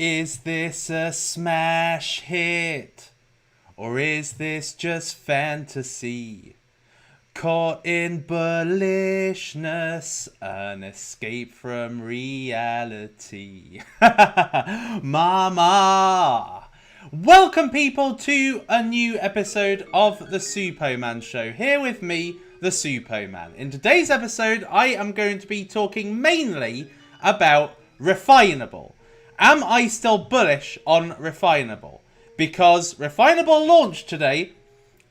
Is this a smash hit? Or is this just fantasy? Caught in bullishness, an escape from reality. Mama! Welcome people to a new episode of the Suppoman Show. Here with me, the Suppoman. In today's episode, I am going to be talking mainly about Refinable. Am I still bullish on Refinable? Because Refinable launched today,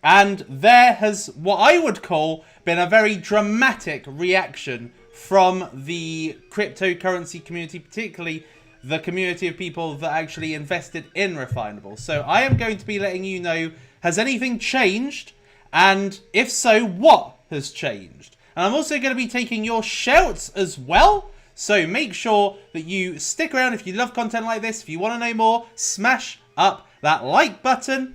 and there has, what I would call, been a very dramatic reaction from the cryptocurrency community, particularly the community of people that actually invested in Refinable. So I am going to be letting you know, has anything changed? And if so, what has changed? And I'm also going to be taking your shouts as well. So make sure that you stick around if you love content like this. If you want to know more, smash up that like button.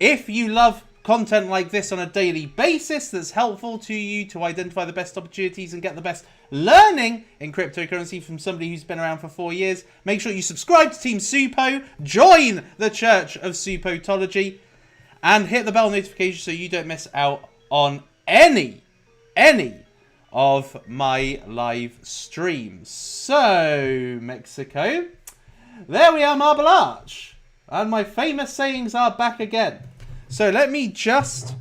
If you love content like this on a daily basis that's helpful to you to identify the best opportunities and get the best learning in cryptocurrency from somebody who's been around for 4 years, make sure you subscribe to Team Suppo, join the Church of Suppotology, and hit the bell notification so you don't miss out on any of my live streams. So, Mexico, there we are, Marble Arch, and my famous sayings are back again. So let me just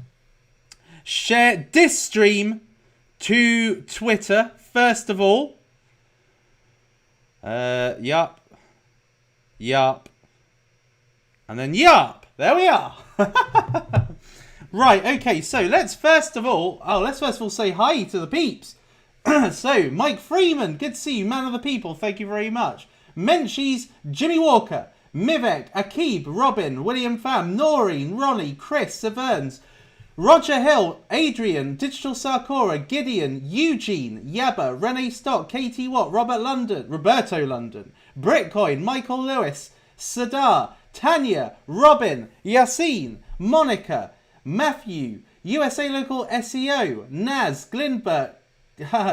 share this stream to Twitter first of all. Yup, and then yup. There we are. Right, okay, so let's first of all say hi to the peeps. So, Mike Freeman, good to see you, man of the people, thank you very much. Menchie's, Jimmy Walker, Mivek, Akib, Robin, William Pham, Noreen, Ronnie, Chris, Severns, Roger Hill, Adrian, Digital Sarkora, Gideon, Eugene, Yabba, Renee Stock, Katie Watt, Roberto London, Britcoin, Michael Lewis, Sadar, Tanya, Robin, Yassine, Monica, Matthew, USA Local SEO, Naz, Glinbert,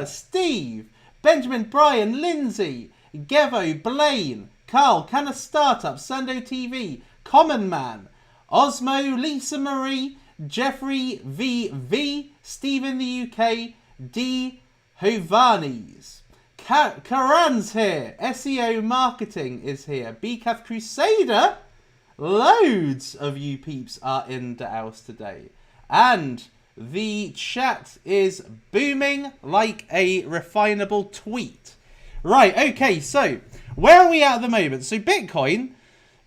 Steve, Benjamin, Brian, Lindsay, Gevo, Blaine, Carl, Canna Startup, Sando TV, Common Man, Osmo, Lisa Marie, Jeffrey VV, Steve in the UK, D. Hovanes, Karan's here, SEO Marketing is here, BCAF Crusader, loads of you peeps are in the house today, and the chat is booming like a refinable tweet. Right, okay, so where are we at the moment? So Bitcoin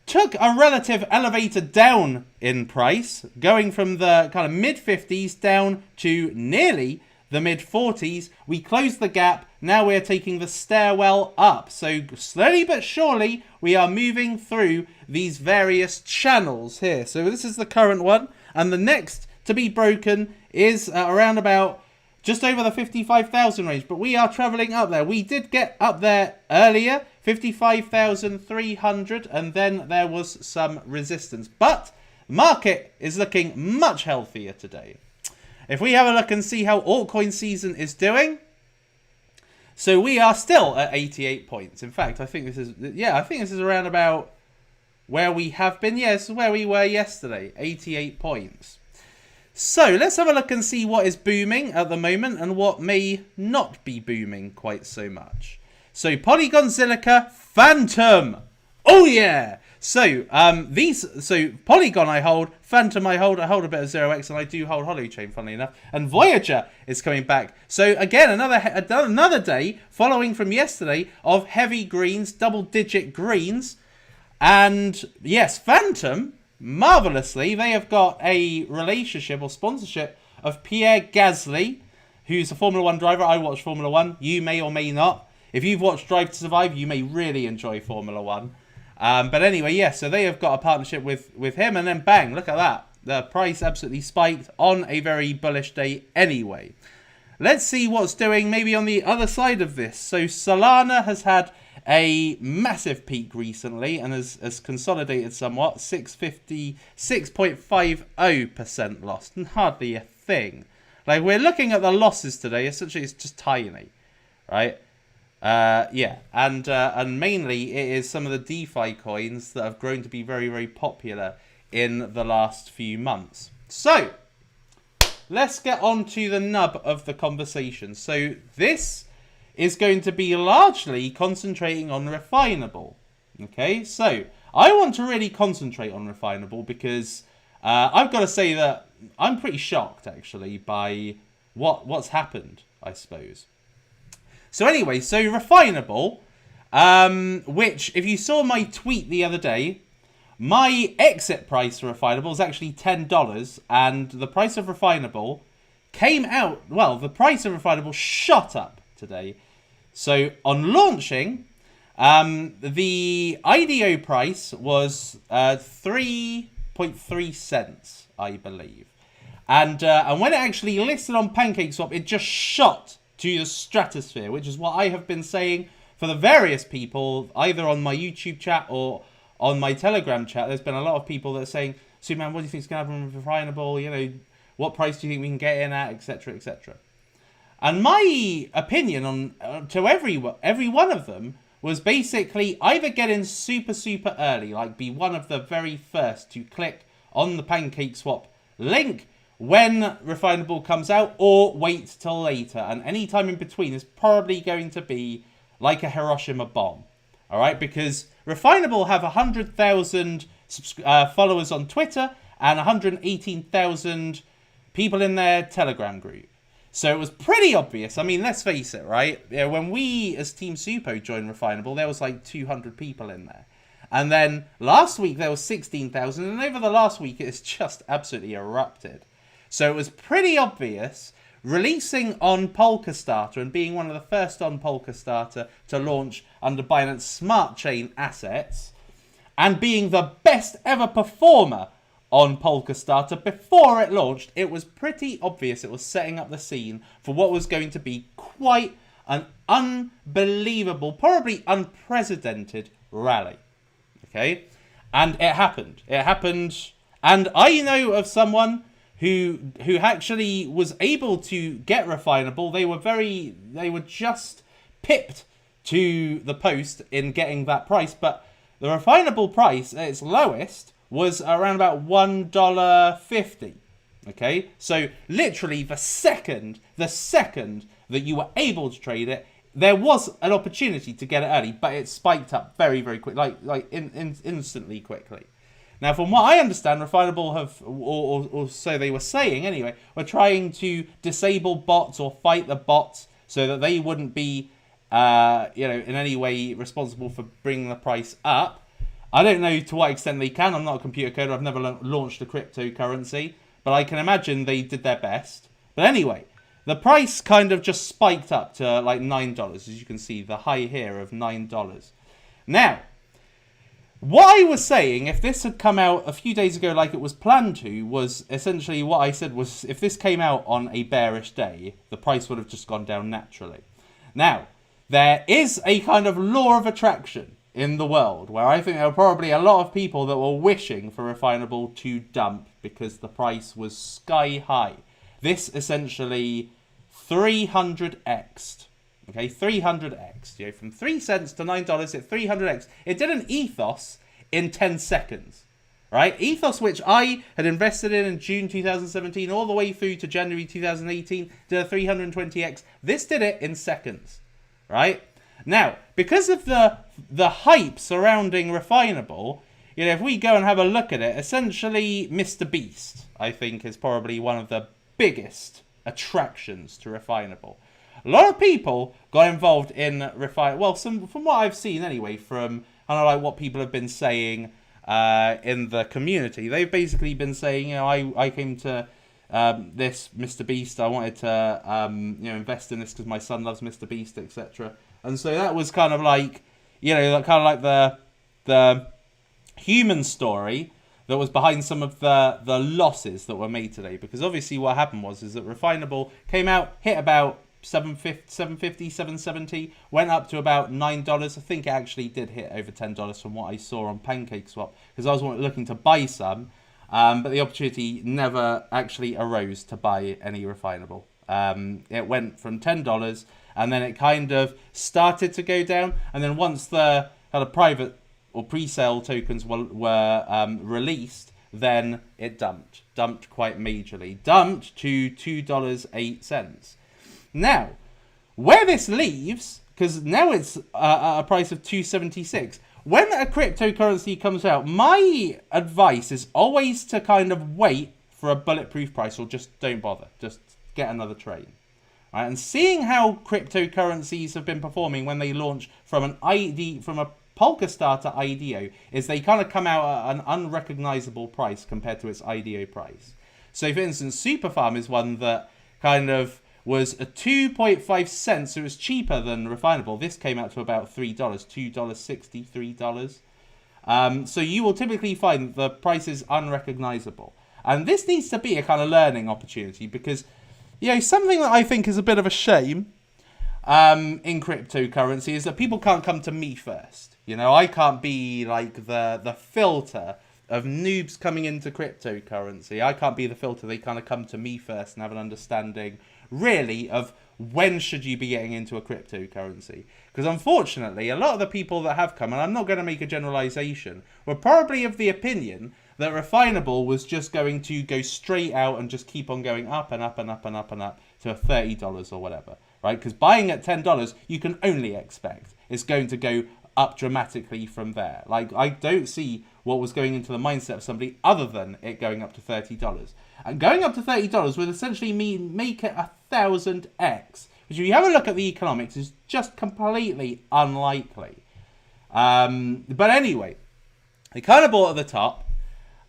took a relative elevator down in price, going from the kind of mid-50s down to nearly the mid-40s. We closed the gap. Now we're taking the stairwell up. So slowly but surely, we are moving through these various channels here. So this is the current one. And the next to be broken is around about just over the 55,000 range. But we are traveling up there. We did get up there earlier, 55,300. And then there was some resistance. But the market is looking much healthier today. If we have a look and see how altcoin season is doing, so we are still at 88 points. In fact, I think this is around about where we have been. Yes, where we were yesterday, 88 points. So let's have a look and see what is booming at the moment and what may not be booming quite so much. So Polygon Zilliqa Phantom. Oh yeah. So Polygon I hold, Phantom I hold a bit of 0x, and I do hold Holochain, funnily enough. And Voyager is coming back. So again, another day following from yesterday of heavy greens, double-digit greens. And yes, Phantom, marvelously, they have got a relationship or sponsorship of Pierre Gasly, who's a Formula 1 driver. I watch Formula 1. You may or may not. If you've watched Drive to Survive, you may really enjoy Formula 1. But anyway, yes, so they have got a partnership with him, and then bang, look at that. The price absolutely spiked on a very bullish day anyway. Let's see what's doing maybe on the other side of this. So Solana has had a massive peak recently and has consolidated somewhat. 6.50% lost. Hardly a thing. Like, we're looking at the losses today. Essentially, it's just tiny, right? Yeah, and mainly it is some of the DeFi coins that have grown to be very, very popular in the last few months. So, let's get on to the nub of the conversation. So, this is going to be largely concentrating on Refinable. Okay, so I want to really concentrate on Refinable because I've got to say that I'm pretty shocked, actually, by what's happened, I suppose. So anyway, so Refinable, which if you saw my tweet the other day, my exit price for Refinable is actually $10, and the price of Refinable came out, well, the price of Refinable shot up today. So on launching, the IDO price was 3.3 cents, I believe. And when it actually listed on PancakeSwap, it just shot to the stratosphere, which is what I have been saying for the various people, either on my YouTube chat or on my Telegram chat. There's been a lot of people that are saying, Superman, what do you think is going to happen with Refinable? You know, what price do you think we can get in at, etc., etc. And my opinion on to every one of them was basically either get in super, super early, like be one of the very first to click on the PancakeSwap link when Refinable comes out, or wait till later. And any time in between is probably going to be like a Hiroshima bomb. All right, because Refinable have 100,000 followers on Twitter and 118,000 people in their Telegram group. So it was pretty obvious. I mean, let's face it, right? Yeah, when we as Team Suppo joined Refinable, there was like 200 people in there. And then last week there was 16,000, and over the last week it's just absolutely erupted. So it was pretty obvious, releasing on Polkastarter and being one of the first on Polkastarter to launch under Binance Smart Chain assets, and being the best ever performer on Polkastarter before it launched. It was pretty obvious it was setting up the scene for what was going to be quite an unbelievable, probably unprecedented rally. Okay? And it happened. It happened. And I know of someone who actually was able to get Refinable. They were just pipped to the post in getting that price, but the Refinable price at its lowest was around about $1.50. Okay, so literally the second that you were able to trade it, there was an opportunity to get it early, but it spiked up very, very quick, instantly quickly. Now, from what I understand, Refinable have, or so they were saying anyway, were trying to disable bots or fight the bots so that they wouldn't be, in any way responsible for bringing the price up. I don't know to what extent they can. I'm not a computer coder. I've never launched a cryptocurrency, but I can imagine they did their best. But anyway, the price kind of just spiked up to like $9, as you can see, the high here of $9. Now, what I was saying, if this had come out a few days ago like it was planned to, was essentially what I said was if this came out on a bearish day, the price would have just gone down naturally. Now, there is a kind of law of attraction in the world where I think there were probably a lot of people that were wishing for Refinable to dump because the price was sky high. This essentially 300x'd. Okay, 300x. You know, from 3 cents to $9, it 300x. It did an ethos in 10 seconds. Right? Ethos, which I had invested in June 2017 all the way through to January 2018, did a 320x. This did it in seconds. Right? Now, because of the hype surrounding Refinable, you know, if we go and have a look at it, essentially Mr. Beast, I think, is probably one of the biggest attractions to Refinable. A lot of people got involved in Refinable. Well, from what I've seen anyway, from what people have been saying in the community, they've basically been saying, I came to this Mr. Beast. I wanted to invest in this because my son loves Mr. Beast, etc. And so that was kind of like, the human story that was behind some of the losses that were made today. Because obviously what happened is that Refinable came out, hit about $7.50, $7.70, went up to about $9. I think it actually did hit over $10 from what I saw on PancakeSwap, because I was looking to buy some, but the opportunity never actually arose to buy any Refinable. It went from $10, and then it kind of started to go down. And then once the kind of private or pre-sale tokens were released, then it dumped quite majorly, dumped to $2.08. Now, where this leaves, because now it's a price of $2.76. When a cryptocurrency comes out, my advice is always to kind of wait for a bulletproof price, or just don't bother. Just get another train. Right? And seeing how cryptocurrencies have been performing when they launch from a polkadot IDO, is they kind of come out at an unrecognizable price compared to its IDO price. So, for instance, Suppoman is one that kind of was a 2.5 cents, so it was cheaper than Refinable. This came out to about $3, $2.60, $3. So you will typically find the price is unrecognizable. And this needs to be a kind of learning opportunity, because, you know, something that I think is a bit of a shame in cryptocurrency is that people can't come to me first. You know, I can't be like the filter of noobs coming into cryptocurrency. I can't be the filter. They kind of come to me first and have an understanding, really, of when should you be getting into a cryptocurrency. Because unfortunately, a lot of the people that have come, and I'm not going to make a generalization, were probably of the opinion that Refinable was just going to go straight out and just keep on going up and up and up and up and up to $30 or whatever, right? Because buying at $10, you can only expect it's going to go up dramatically from there. Like, I don't see what was going into the mindset of somebody other than it going up to $30. And going up to $30 would essentially mean make it 1,000x, which, if you have a look at the economics, is just completely unlikely. But anyway, they kind of bought at the top,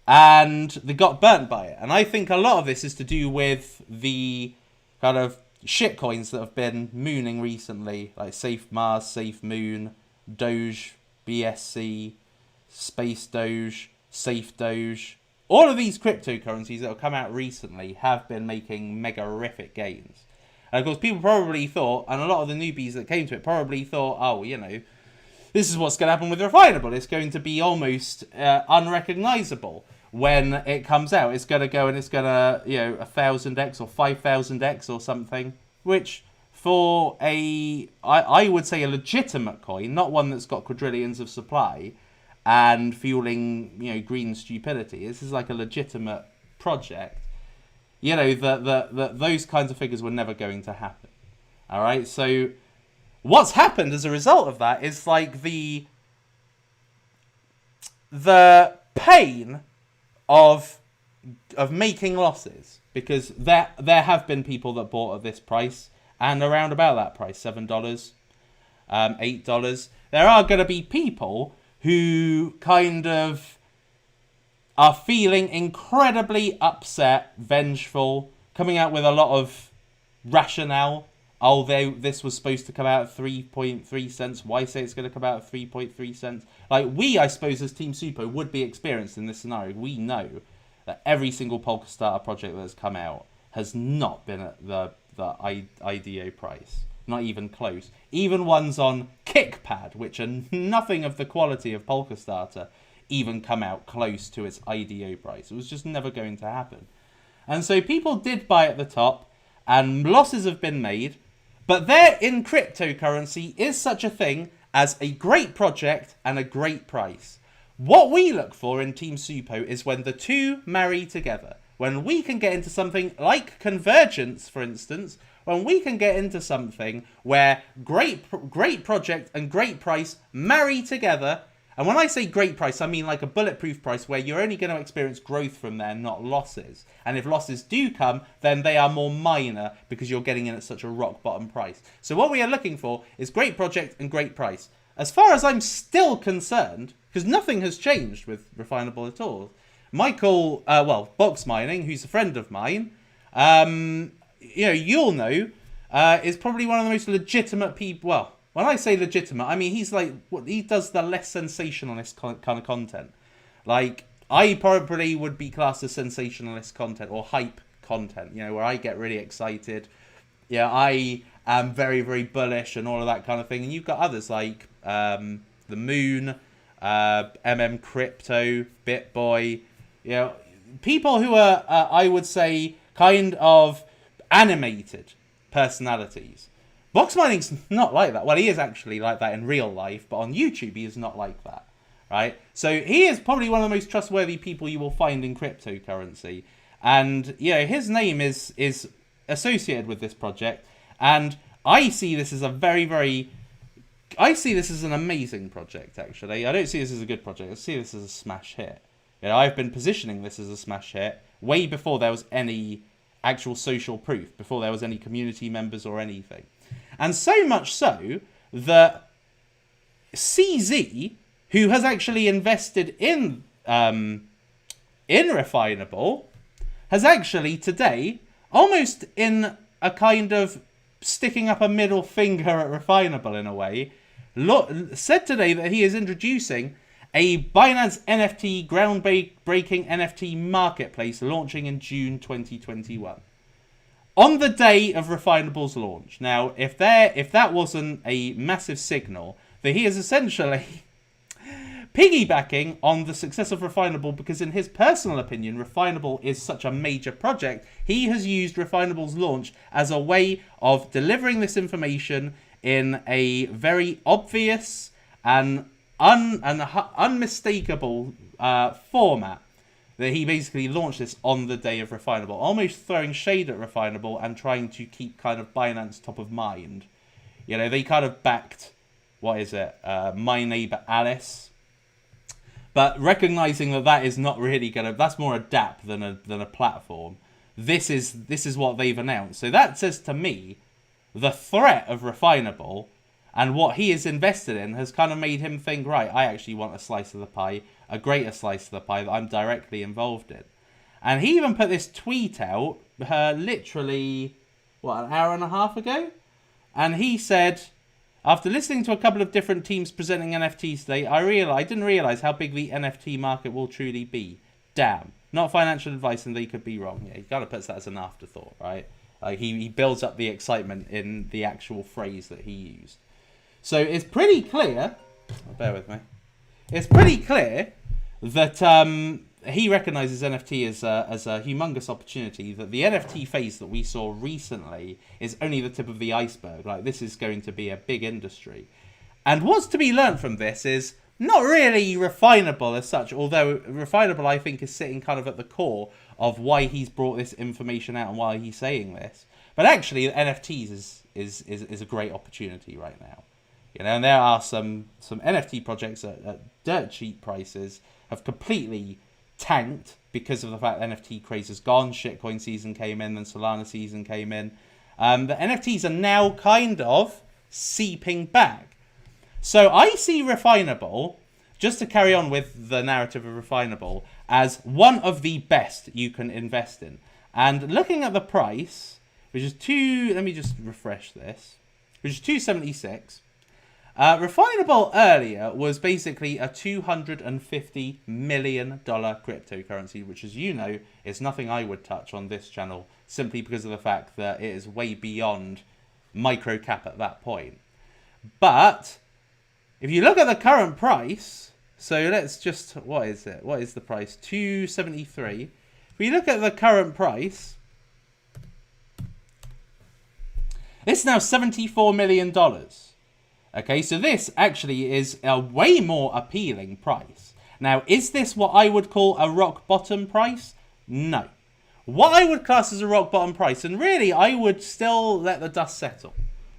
and they got burnt by it. And I think a lot of this is to do with the kind of shitcoins that have been mooning recently, like Safe Mars, Safe Moon, Doge, BSC, Space Doge, Safe Doge. All of these cryptocurrencies that have come out recently have been making mega-horrific gains. And of course, people probably thought, and a lot of the newbies that came to it probably thought, oh, you know, this is what's going to happen with Refinable. It's going to be almost unrecognizable when it comes out. It's going to go and it's going to, you know, 1,000x or 5,000x or something, which for I would say a legitimate coin, not one that's got quadrillions of supply and fueling, you know, green stupidity. This is like a legitimate project. You know, those kinds of figures were never going to happen. All right, so what's happened as a result of that is like the pain of making losses, because there have been people that bought at this price and around about that price, $7, $8. There are going to be people who kind of are feeling incredibly upset, vengeful, coming out with a lot of rationale. Oh, this was supposed to come out at 3.3 cents. Why say it's going to come out at 3.3 cents? Like, we, I suppose, as Team Suppo, would be experienced in this scenario. We know that every single polkadot project that has come out has not been at the IDO price. Not even close. Even ones on Kickpad, which are nothing of the quality of polkadot, even come out close to its IDO price. It was just never going to happen. And so people did buy at the top, and losses have been made. But there in cryptocurrency is such a thing as a great project and a great price. What we look for in Team Suppo is when the two marry together. When we can get into something like convergence, for instance, when we can get into something where great project and great price marry together. And when I say great price, I mean like a bulletproof price where you're only going to experience growth from there, not losses. And if losses do come, then they are more minor because you're getting in at such a rock bottom price. So what we are looking for is great project and great price. As far as I'm still concerned, because nothing has changed with Refinable at all, Michael, Box Mining, who's a friend of mine, you'll know, is probably one of the most legitimate people. Well, when I say legitimate, I mean he's like, he does the less sensationalist kind of content. Like, I probably would be classed as sensationalist content or hype content, you know, where I get really excited. Yeah, I am very, very bullish and all of that kind of thing. And you've got others like The Moon, Crypto, BitBoy, you know, people who are, I would say, kind of animated personalities. Box mining's not like that. Well, he is actually like that in real life, but on YouTube he is not like that, right? So he is probably one of the most trustworthy people you will find in cryptocurrency. And, you know, his name is associated with this project. And I see this as I see this as an amazing project, actually. I don't see this as a good project. I see this as a smash hit. You know, I've been positioning this as a smash hit way before there was any actual social proof, before there was any community members or anything. And so much so that CZ, who has actually invested in Refinable, has actually today, almost in a kind of sticking up a middle finger at Refinable in a way, said today that he is introducing a Binance NFT groundbreaking NFT marketplace launching in June 2021. On the day of Refinable's launch. Now, if that wasn't a massive signal that he is essentially piggybacking on the success of Refinable, because in his personal opinion, Refinable is such a major project, he has used Refinable's launch as a way of delivering this information in a very obvious and unmistakable format. That he basically launched this on the day of Refinable, almost throwing shade at Refinable and trying to keep kind of Binance top of mind. You know, they kind of backed, My Neighbor Alice. But recognizing that is not really that's more a dApp than a platform. This is what they've announced. So that says to me, the threat of Refinable and what he is invested in has kind of made him think, right, I actually want a slice of the pie, a greater slice of the pie that I'm directly involved in. And he even put this tweet out literally, an hour and a half ago? And he said, after listening to a couple of different teams presenting NFTs today, I didn't realize how big the NFT market will truly be. Damn. Not financial advice, and they could be wrong. Yeah, he kind of puts that as an afterthought, right? He builds up the excitement in the actual phrase that he used. So it's pretty clear, bear with me, it's pretty clear that he recognizes NFT as a humongous opportunity, that the NFT phase that we saw recently is only the tip of the iceberg. Like, this is going to be a big industry. And what's to be learned from this is not really Refinable as such, although Refinable, I think, is sitting kind of at the core of why he's brought this information out and why he's saying this. But actually, NFTs is a great opportunity right now. You know, and there are some NFT projects at dirt cheap prices have completely tanked because of the fact that NFT craze has gone. Shitcoin season came in, then Solana season came in. The NFTs are now kind of seeping back. So I see Refinable, just to carry on with the narrative of Refinable, as one of the best you can invest in. And looking at the price, which is let me just refresh this, which is 276. Refinable earlier was basically a $250 million cryptocurrency, which, as you know, is nothing I would touch on this channel, simply because of the fact that it is way beyond micro cap at that point. But if you look at the current price, so let's just, what is it? What is the price? 273. If we look at the current price, it's now $74 million. Okay, so this actually is a way more appealing price. Now, is this what I would call a rock bottom price? No. What I would class as a rock bottom price, and really I would still let the dust settle.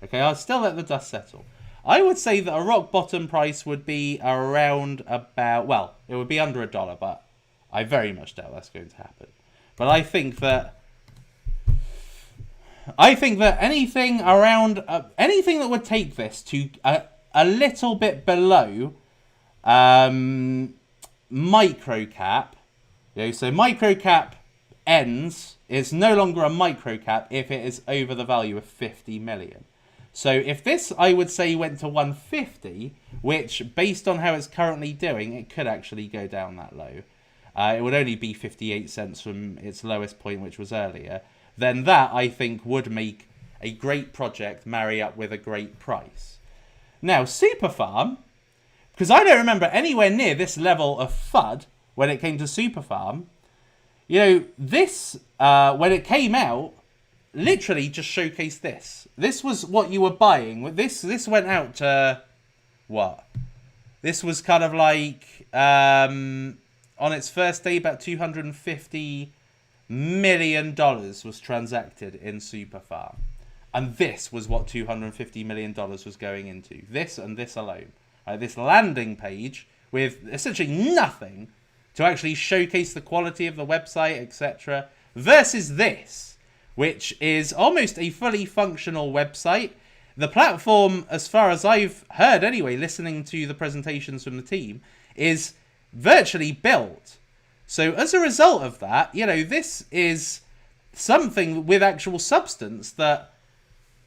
Okay, I'll still let the dust settle. I would say that a rock bottom price would be around about, it would be under $1, but I very much doubt that's going to happen. But I think that anything around, anything that would take this to a little bit below micro cap, so micro cap ends, it's no longer a micro cap if it is over the value of 50 million. So if this, I would say, went to 150, which based on how it's currently doing, it could actually go down that low. It would only be 58 cents from its lowest point, which was earlier. Then that, I think, would make a great project marry up with a great price. Now, Superfarm, because I don't remember anywhere near this level of FUD when it came to Superfarm. This, when it came out, literally just showcased this. This was what you were buying. This went out to what? This was kind of like on its first day, about $250 million was transacted in Super Farm. And this was what $250 million was going into. This and this alone. This landing page with essentially nothing to actually showcase the quality of the website, etc. Versus this, which is almost a fully functional website. The platform, as far as I've heard anyway, listening to the presentations from the team, is virtually built. So as a result of that, this is something with actual substance that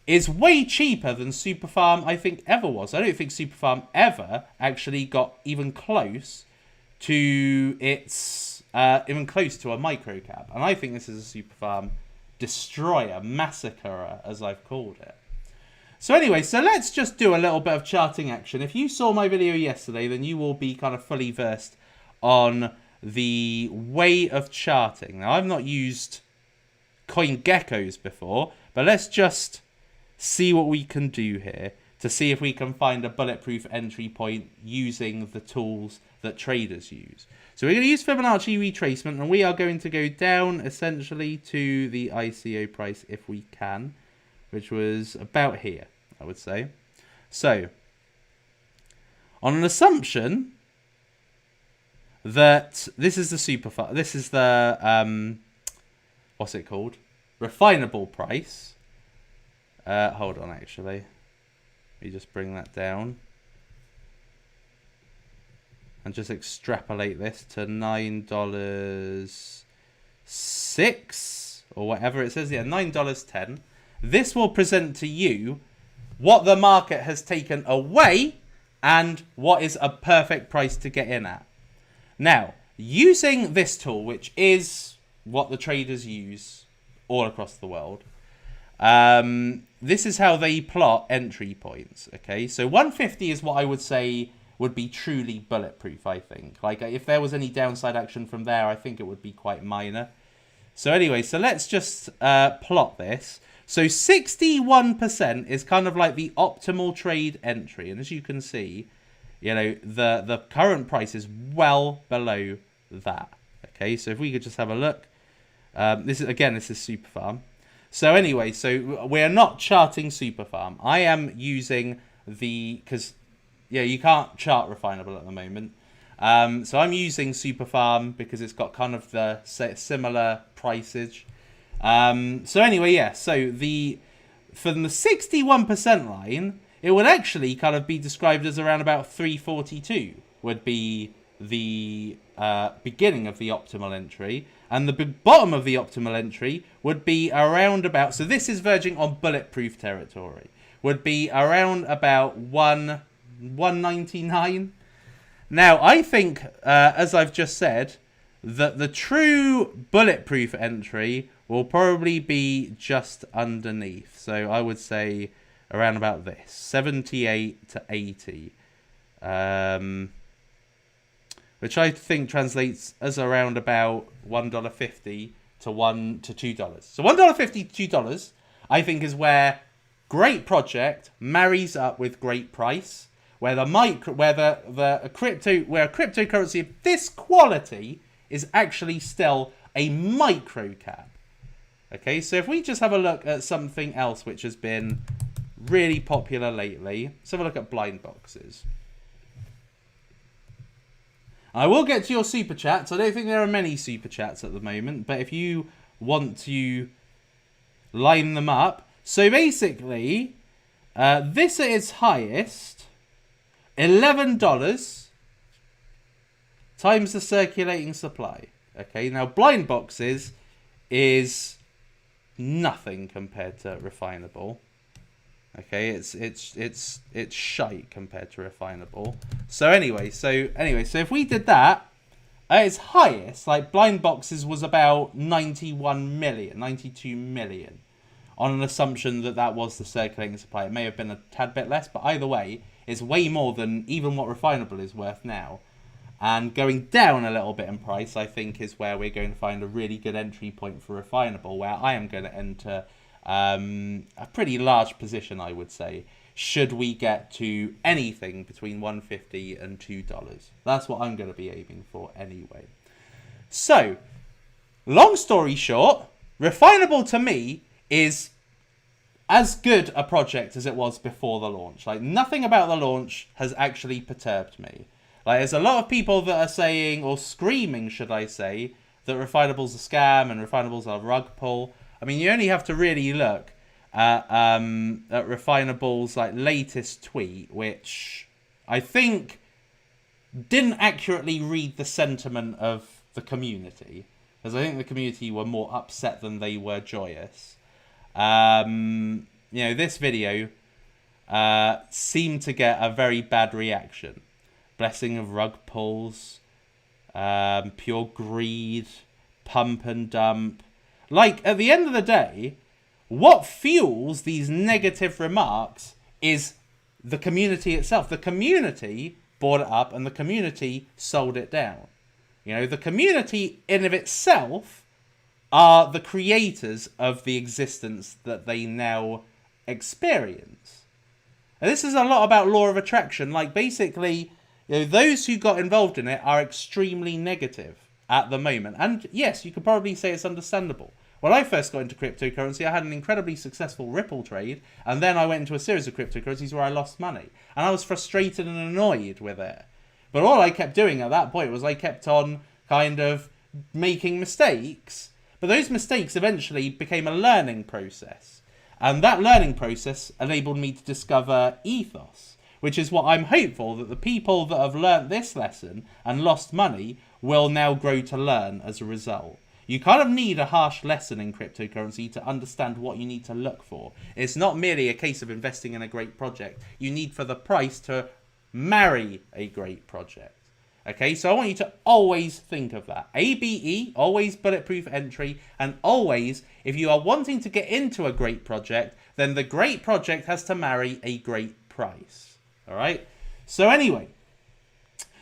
is way cheaper than Superfarm, I think, ever was. I don't think Superfarm ever actually got even close to its even close to a microcap. And I think this is a Superfarm destroyer, massacrer, as I've called it. So anyway, so let's just do a little bit of charting action. If you saw my video yesterday, then you will be kind of fully versed on the way of charting. Now, I've not used CoinGecko's before, but let's just see what we can do here to see if we can find a bulletproof entry point using the tools that traders use. So we're going to use Fibonacci retracement, and we are going to go down essentially to the ICO price if we can, which was about here, I would say. So on an assumption that this is the this is the what's it called? Refinable price. Hold on, actually. Let me just bring that down. And just extrapolate this to $9.06 or whatever it says. Yeah, $9.10. This will present to you what the market has taken away and what is a perfect price to get in at. Now, using this tool, which is what the traders use all across the world, this is how they plot entry points. Okay, so 150 is what I would say would be truly bulletproof, I think. Like, if there was any downside action from there, I think it would be quite minor. So anyway, so let's just plot this. So 61% is kind of like the optimal trade entry. And as you can see, the current price is well below that. Okay, so if we could just have a look. This is Superfarm. So anyway, so we're not charting Superfarm. I am using because you can't chart Refinable at the moment. So I'm using Superfarm because it's got kind of the similar pricage. So anyway, yeah. So from the 61% line, it would actually kind of be described as around about 342 would be the beginning of the optimal entry, and the bottom of the optimal entry would be around about, so this is verging on bulletproof territory, would be around about 199. Now, I think, as I've just said, that the true bulletproof entry will probably be just underneath. So I would say around about this, 78 to 80. Which I think translates as around about $1.50 to $2. So $1.50 to $2, I think, is where great project marries up with great price, where a cryptocurrency of this quality is actually still a micro cap. Okay, so if we just have a look at something else which has been really popular lately, let's have a look at blind boxes. I will get to your super chats. I don't think there are many super chats at the moment, but if you want to line them up. So basically, this at its highest, $11 times the circulating supply. Okay, now blind boxes is nothing compared to Refinable. Okay, it's shite compared to Refinable. So anyway, so if we did that at its highest, like blind boxes was about 91 million, 92 million, on an assumption that that was the circulating supply. It may have been a tad bit less, but either way, it's way more than even what Refinable is worth now. And going down a little bit in price, I think, is where we're going to find a really good entry point for Refinable, where I am going to enter A pretty large position, I would say, should we get to anything between $1.50 and $2. That's what I'm going to be aiming for anyway. So, long story short, Refinable to me is as good a project as it was before the launch. Like, nothing about the launch has actually perturbed me. Like, there's a lot of people that are saying, or screaming, should I say, that Refinable's a scam and Refinable's a rug pull. I mean, you only have to really look at Refinable's latest tweet, which I think didn't accurately read the sentiment of the community, because I think the community were more upset than they were joyous. This video seemed to get a very bad reaction. Blessing of rug pulls, pure greed, pump and dump. Like, at the end of the day, what fuels these negative remarks is the community itself. The community bought it up and the community sold it down. The community in of itself are the creators of the existence that they now experience. And this is a lot about law of attraction. Like, basically, those who got involved in it are extremely negative at the moment. And yes, you could probably say it's understandable. When I first got into cryptocurrency, I had an incredibly successful Ripple trade, and then I went into a series of cryptocurrencies where I lost money. And I was frustrated and annoyed with it. But all I kept doing at that point was I kept on kind of making mistakes. But those mistakes eventually became a learning process. And that learning process enabled me to discover ethos, which is what I'm hopeful that the people that have learnt this lesson and lost money will now grow to learn as a result. You kind of need a harsh lesson in cryptocurrency to understand what you need to look for. It's not merely a case of investing in a great project. You need for the price to marry a great project. Okay, so I want you to always think of that. ABE, always bulletproof entry, and always, if you are wanting to get into a great project, then the great project has to marry a great price. All right? So anyway,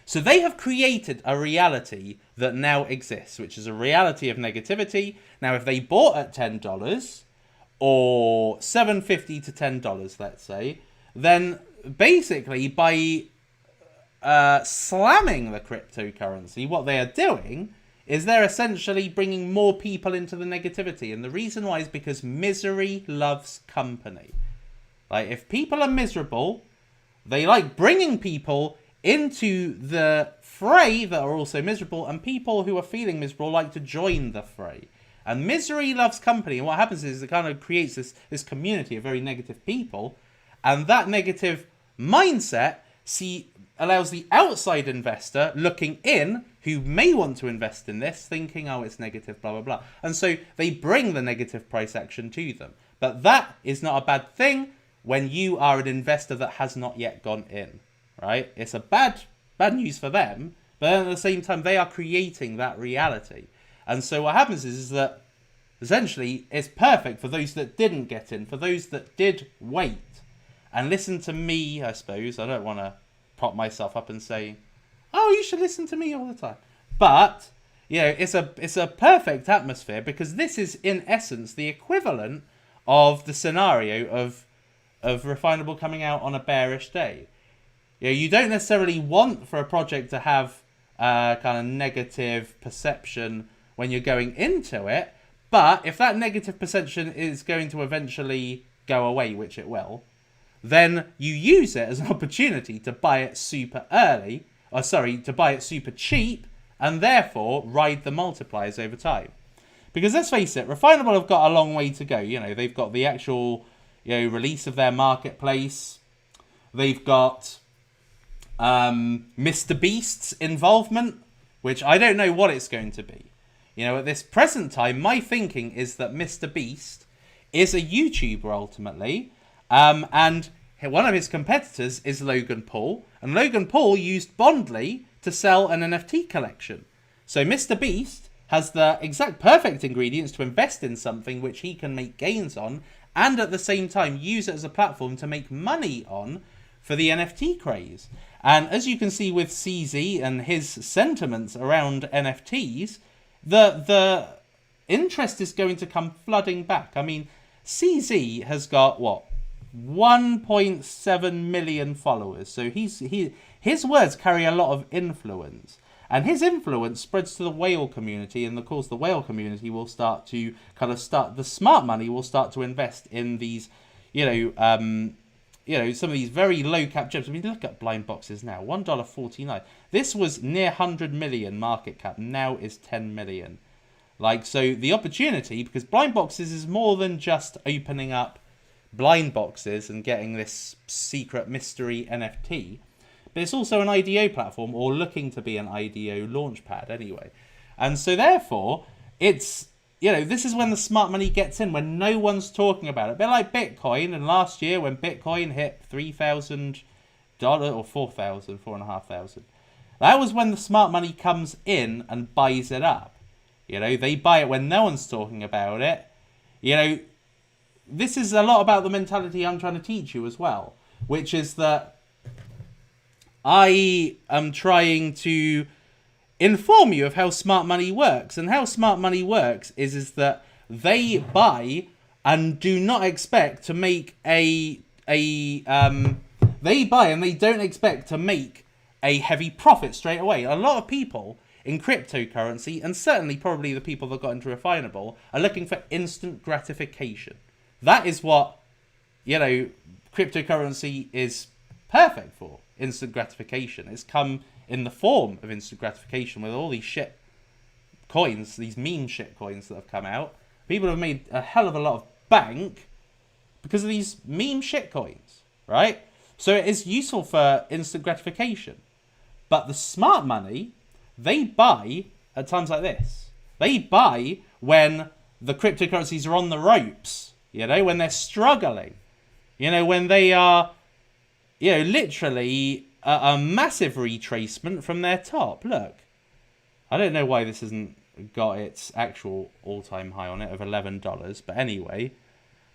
so they have created a reality that now exists, which is a reality of negativity. Now, if they bought at $10 or $7.50 to $10, let's say, then basically by slamming the cryptocurrency, what they are doing is they're essentially bringing more people into the negativity. And the reason why is because misery loves company. Like, if people are miserable, they like bringing people into the fray that are also miserable, and people who are feeling miserable like to join the fray. And misery loves company, and what happens is it kind of creates this community of very negative people, and that negative mindset allows the outside investor looking in, who may want to invest in this, thinking, oh, it's negative, blah, blah, blah. And so they bring the negative price action to them. But that is not a bad thing when you are an investor that has not yet gone in. Right? It's a bad news for them, but at the same time, they are creating that reality. And so what happens is that essentially it's perfect for those that didn't get in, for those that did wait and listen to me, I suppose. I don't want to prop myself up and say, oh, you should listen to me all the time. But, it's a perfect atmosphere, because this is in essence the equivalent of the scenario of Refinable coming out on a bearish day. You don't necessarily want for a project to have kind of negative perception when you're going into it, but if that negative perception is going to eventually go away, which it will, then you use it as an opportunity to buy it super early, to buy it super cheap, and therefore ride the multipliers over time. Because let's face it, Refinable have got a long way to go. They've got the actual release of their marketplace. They've got Mr. Beast's involvement, which I don't know what it's going to be. At this present time, my thinking is that Mr. Beast is a YouTuber ultimately, and one of his competitors is Logan Paul, and Logan Paul used Bondly to sell an NFT collection. So Mr. Beast has the exact perfect ingredients to invest in something which he can make gains on, and at the same time use it as a platform to make money on for the NFT craze. And as you can see with CZ and his sentiments around NFTs, the interest is going to come flooding back. I mean, CZ has got, what, 1.7 million followers. So his words carry a lot of influence. And his influence spreads to the whale community. And, of course, the whale community will start to the smart money will start to invest in these, some of these very low cap gems. I mean, look at blind boxes now, $1.49. This was near 100 million market cap. Now is 10 million. So the opportunity, because blind boxes is more than just opening up blind boxes and getting this secret mystery NFT, but it's also an IDO platform, or looking to be an IDO launchpad anyway. And so therefore, it's, this is when the smart money gets in, when no one's talking about it. A bit like Bitcoin, and last year when Bitcoin hit $3,000 or $4,500, that was when the smart money comes in and buys it up. They buy it when no one's talking about it. This is a lot about the mentality I'm trying to teach you as well, which is that I am trying to inform you of how smart money works. And how smart money works is that they buy and do not expect to make they buy and they don't expect to make a heavy profit straight away. A lot of people in cryptocurrency, and certainly probably the people that got into Refinable, are looking for instant gratification. That is what, cryptocurrency is perfect for. Instant gratification. It's come in the form of instant gratification with all these shit coins, these meme shit coins that have come out. People have made a hell of a lot of bank because of these meme shit coins, right? So it is useful for instant gratification. But the smart money, they buy at times like this. They buy when the cryptocurrencies are on the ropes, when they're struggling, when they are, literally a massive retracement from their top. Look, I don't know why this hasn't got its actual all-time high on it of $11, but anyway,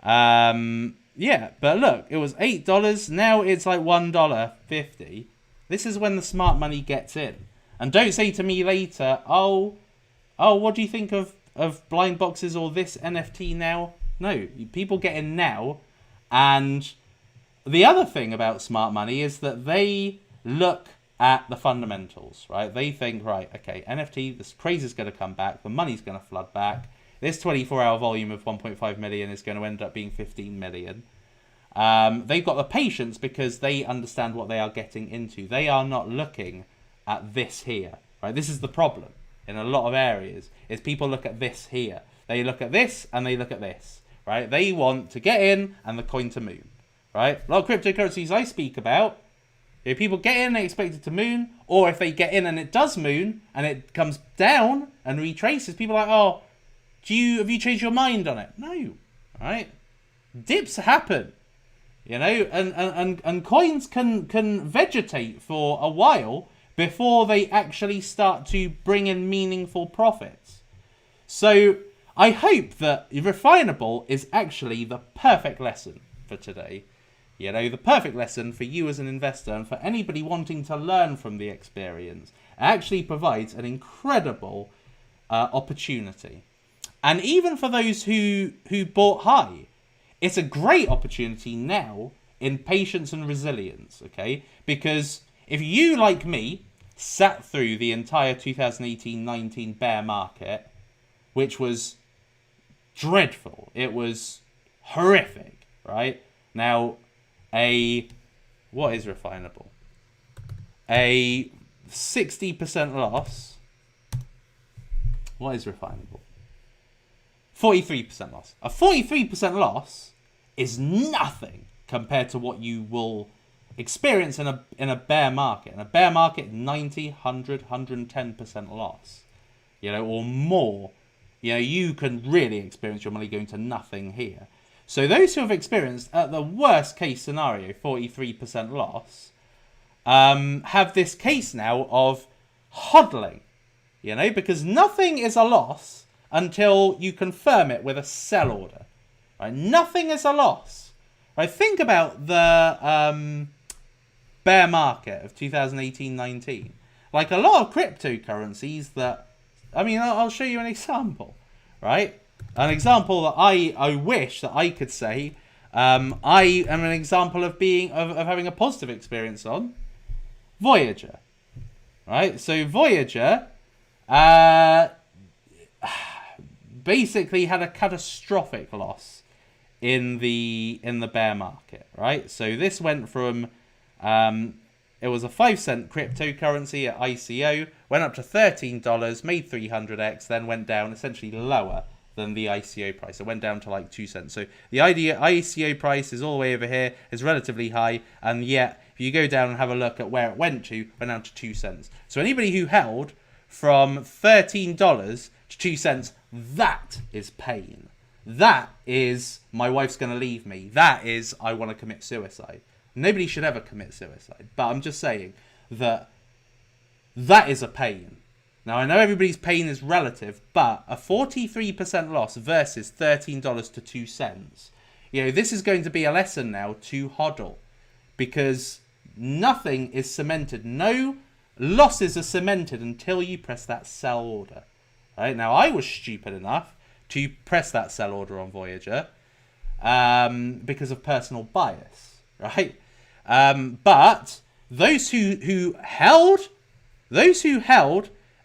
yeah, but look, it was $8, now it's like $1.50. This is when the smart money gets in. And don't say to me later, oh, what do you think of blind boxes or this NFT now? No, people get in now. And the other thing about smart money is that they look at the fundamentals, right? They think, right, okay, NFT, this craze is going to come back. The money's going to flood back. This 24-hour volume of 1.5 million is going to end up being 15 million. They've got the patience because they understand what they are getting into. They are not looking at this here, right? This is the problem in a lot of areas, is people look at this here. They look at this and they look at this, right? They want to get in and the coin to moon, right? A lot of cryptocurrencies I speak about, if people get in, they expect it to moon, or if they get in and it does moon and it comes down and retraces, people are like, oh, have you changed your mind on it? No, right? Dips happen, and coins can vegetate for a while before they actually start to bring in meaningful profits. So I hope that Refinable is actually the perfect lesson for today. The perfect lesson for you as an investor and for anybody wanting to learn from the experience. It actually provides an incredible opportunity. And even for those who bought high, it's a great opportunity now in patience and resilience, okay? Because if you, like me, sat through the entire 2018-19 bear market, which was dreadful, it was horrific, right? Now, what is Refinable? A 60% loss. What is Refinable? 43% loss. A 43% loss is nothing compared to what you will experience in a bear market. In a bear market, 90, 100, 110% loss, or more. You can really experience your money going to nothing here. So those who have experienced, at the worst case scenario, 43% loss, have this case now of hodling, because nothing is a loss until you confirm it with a sell order. Right? Nothing is a loss. Right? Think about the bear market of 2018-19. Like a lot of cryptocurrencies that, I'll show you an example, right? An example that I wish that I could say I am an example of having a positive experience on Voyager. Right? So Voyager basically had a catastrophic loss in the bear market, right? So this went from it was a 5-cent cryptocurrency at ICO, went up to $13, made 300x, then went down essentially lower than the ICO price. It went down to like 2 cents. So the ICO price is all the way over here, is relatively high, and yet if you go down and have a look at where it went down to 2 cents. So anybody who held from $13 to 2 cents, that is pain. That is, my wife's going to leave me. That is, I want to commit suicide. Nobody should ever commit suicide. But I'm just saying that is a pain. Now, I know everybody's pain is relative, but a 43% loss versus $13 to 2 cents. You know, this is going to be a lesson now to hodl. Because nothing is cemented. No losses are cemented until you press that sell order. Right? Now, I was stupid enough to press that sell order on Voyager because of personal bias, right? But those who held,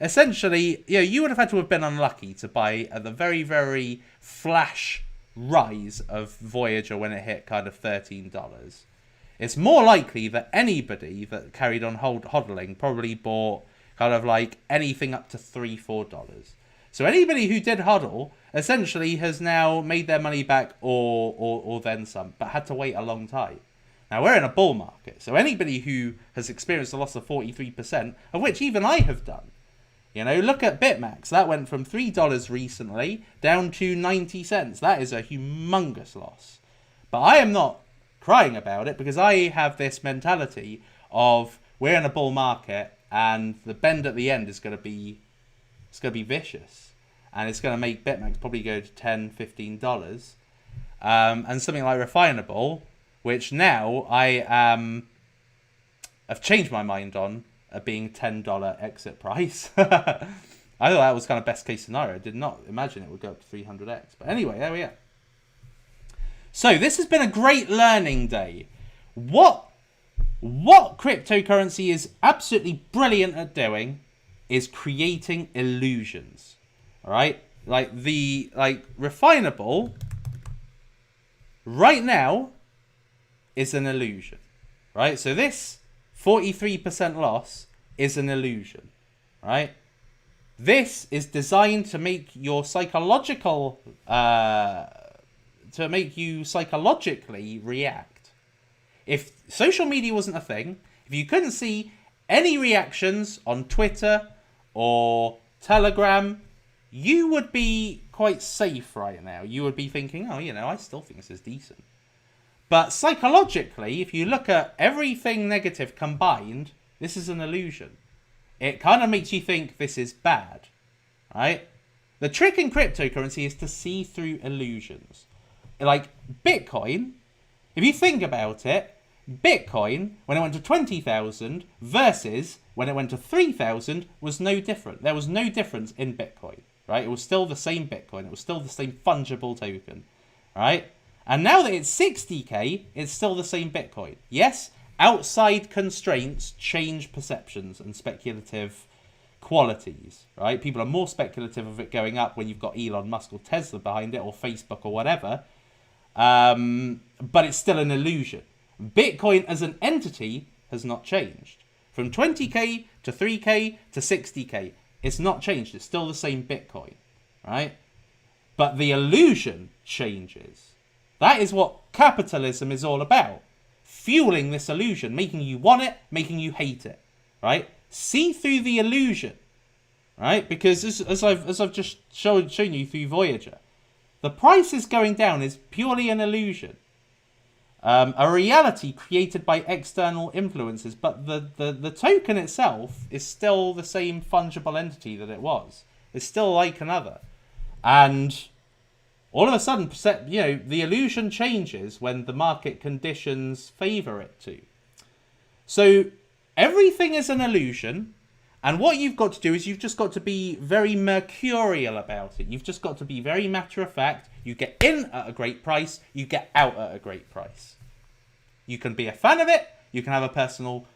essentially, you know, you would have had to have been unlucky to buy at the very, very flash rise of Voyager when it hit kind of $13. It's more likely that anybody that carried on hodling probably bought kind of like anything up to $3-4. So anybody who did hodl essentially has now made their money back or then some, but had to wait a long time. Now, we're in a bull market, so anybody who has experienced a loss of 43%, of which even I have done, you know, look at BitMax. That went from $3 recently down to 90 cents. That is a humongous loss. But I am not crying about it because I have this mentality of we're in a bull market and the bend at the end is going to be vicious, and it's going to make BitMax probably go to $10-15, and something like Refinable, which now I have changed my mind on being $10 exit price. I thought that was kind of best case scenario. I did not imagine it would go up to 300x. But anyway, there we are. So this has been a great learning day. What cryptocurrency is absolutely brilliant at doing is creating illusions. All right? Like Refinable right now is an illusion. Right? So this 43% loss is an illusion. Right? This is designed to make your psychological to make you psychologically react. If social media wasn't a thing, if you couldn't see any reactions on Twitter or Telegram, you would be quite safe right now. You would be thinking, oh, you know, I still think this is decent. But psychologically, if you look at everything negative combined, this is an illusion. It kind of makes you think this is bad, right? The trick in cryptocurrency is to see through illusions. Like Bitcoin, if you think about it, Bitcoin, when it went to 20,000 versus when it went to 3,000 was no different. There was no difference in Bitcoin, right? It was still the same Bitcoin. It was still the same fungible token, right? And now that it's 60k, it's still the same Bitcoin. Yes, outside constraints change perceptions and speculative qualities, right? People are more speculative of it going up when you've got Elon Musk or Tesla behind it or Facebook or whatever. But it's still an illusion. Bitcoin as an entity has not changed. From 20k to 3k to 60k, it's not changed. It's still the same Bitcoin, right? But the illusion changes. That is what capitalism is all about. Fueling this illusion, making you want it, making you hate it, right? See through the illusion, right? Because as I've just shown you through Voyager, the price is going down is purely an illusion. A reality created by external influences, but the token itself is still the same fungible entity that it was. It's still like another. And all of a sudden, you know, the illusion changes when the market conditions favor it to. So everything is an illusion, And what you've got to do is you've just got to be very mercurial about it. You've just got to be very matter of fact. You get in at a great price, you get out at a great price. You can be a fan of it, you can have a personal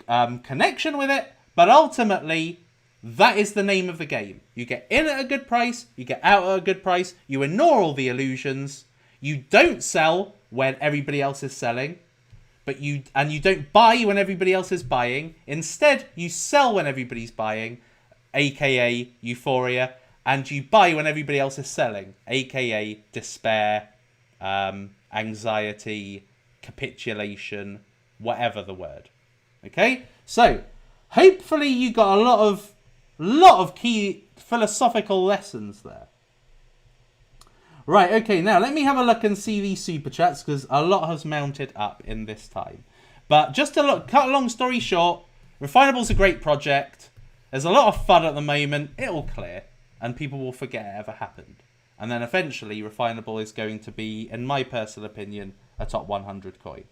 connection with it, but ultimately, that is the name of the game. You get in at a good price, you get out at a good price, you ignore all the illusions, you don't sell when everybody else is selling, but you don't buy when everybody else is buying. Instead, you sell when everybody's buying, aka euphoria, and you buy when everybody else is selling, aka despair, anxiety, capitulation, whatever the word. Okay? So, hopefully you got a lot of key philosophical lessons there. Right, okay, now let me have a look and see these super chats, because a lot has mounted up in this time. But just to cut a long story short, Refinable's a great project. There's a lot of fun at the moment. It'll clear, and people will forget it ever happened. And then eventually, Refinable is going to be, in my personal opinion, a top 100 coin.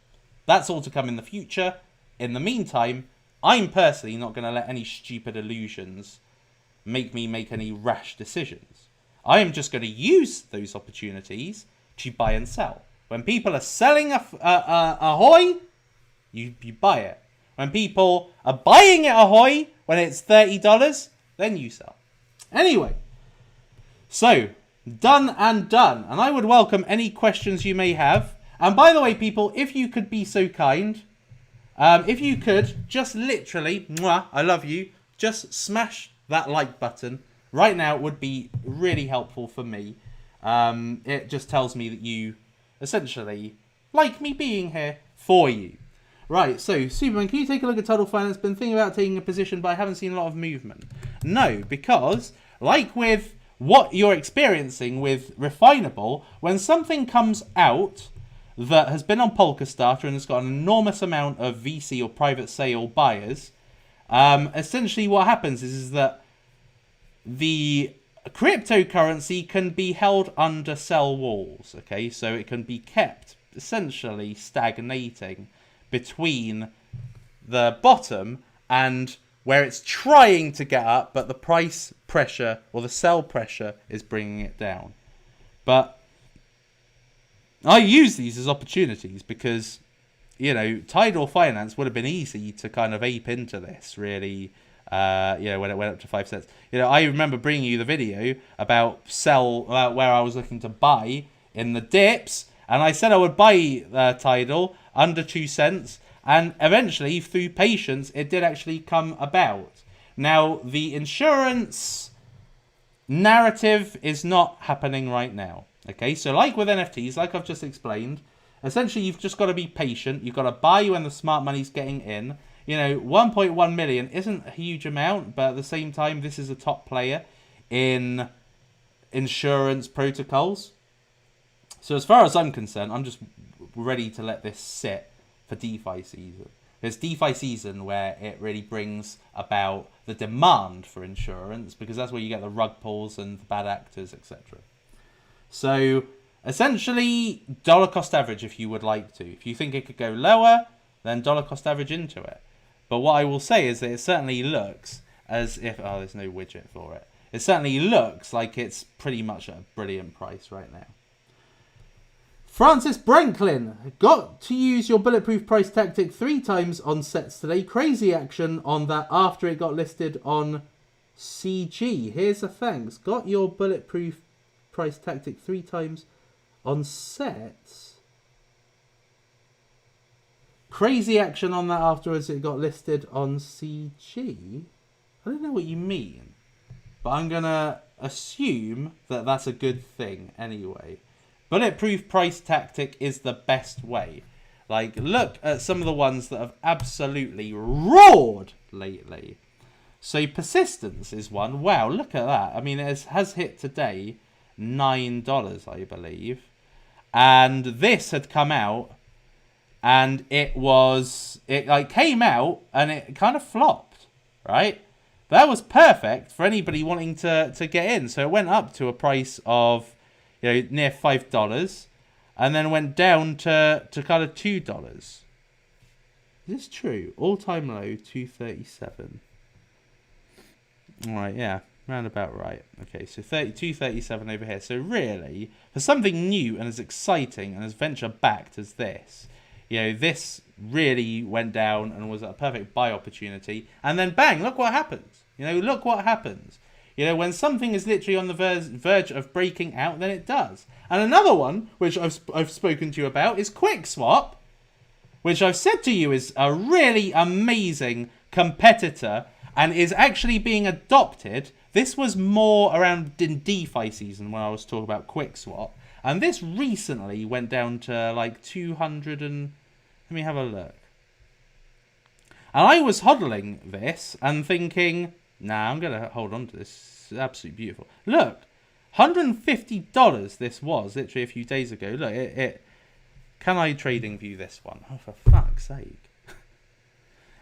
That's all to come in the future. In the meantime, I'm personally not going to let any stupid illusions make me make any rash decisions. I am just going to use those opportunities to buy and sell. When people are selling ahoy, you buy it. When people are buying it ahoy, when it's $30, then you sell. Anyway, so done and done. And I would welcome any questions you may have. And by the way, people, if you could be so kind, if you could just literally, mwah, I love you, just smash that like button. Right now, it would be really helpful for me. It just tells me that you essentially like me being here for you. Right, so Suppoman, can you take a look at Tidal Finance? Been thinking about taking a position, but I haven't seen a lot of movement. No, because like with what you're experiencing with Refinable, when something comes out that has been on polkadot and has got an enormous amount of VC or private sale buyers, essentially what happens is that the cryptocurrency can be held under sell walls, okay? So it can be kept essentially stagnating between the bottom and where it's trying to get up, but the price pressure or the sell pressure is bringing it down. But I use these as opportunities because, you know, Tidal Finance would have been easy to kind of ape into this, really. You know, when it went up to 5 cents. You know, I remember bringing you the video about where I was looking to buy in the dips, and I said I would buy Tidal under 2 cents, and eventually, through patience, it did actually come about. Now, the insurance narrative is not happening right now. Okay, so like with NFTs, like I've just explained, essentially you've just got to be patient. You've got to buy when the smart money's getting in. You know, 1.1 million isn't a huge amount, but at the same time, this is a top player in insurance protocols. So as far as I'm concerned, I'm just ready to let this sit for DeFi season. There's DeFi season where it really brings about the demand for insurance, because that's where you get the rug pulls and the bad actors, etc. So essentially, dollar cost average if you would like to. If you think it could go lower, then dollar cost average into it. But what I will say is that it certainly looks as if... Oh, there's no widget for it. It certainly looks like it's pretty much at a brilliant price right now. Francis Branklin, got to use your bulletproof price tactic 3 times on sets today. Crazy action on that after it got listed on CG. Here's a thanks. Got your bulletproof price tactic 3 times on sets. Crazy action on that afterwards it got listed on CG. I don't know what you mean, but I'm going to assume that that's a good thing anyway. Bulletproof price tactic is the best way. Like, look at some of the ones that have absolutely roared lately. So persistence is one. Wow, look at that. I mean, it has hit today $9, I believe. And this had come out, and it like came out and it kind of flopped, right? That was perfect for anybody wanting to get in. So it went up to a price of, you know, near $5, and then went down to kind of $2. Is this true? All-time low, 237. All right, yeah, round about right. Okay, so 32.37 over here. So really, for something new and as exciting and as venture-backed as this, you know, this really went down and was a perfect buy opportunity. And then bang, look what happens. You know, look what happens. You know, when something is literally on the verge of breaking out, then it does. And another one, which I've spoken to you about, is QuickSwap, which I've said to you is a really amazing competitor and is actually being adopted. This was more around in DeFi season when I was talking about QuickSwap. And this recently went down to like 200 and... Let me have a look. And I was hodling this and thinking, nah, I'm going to hold on to this. It's absolutely beautiful. Look, $150 this was literally a few days ago. Look, can I trading view this one? Oh, for fuck's sake.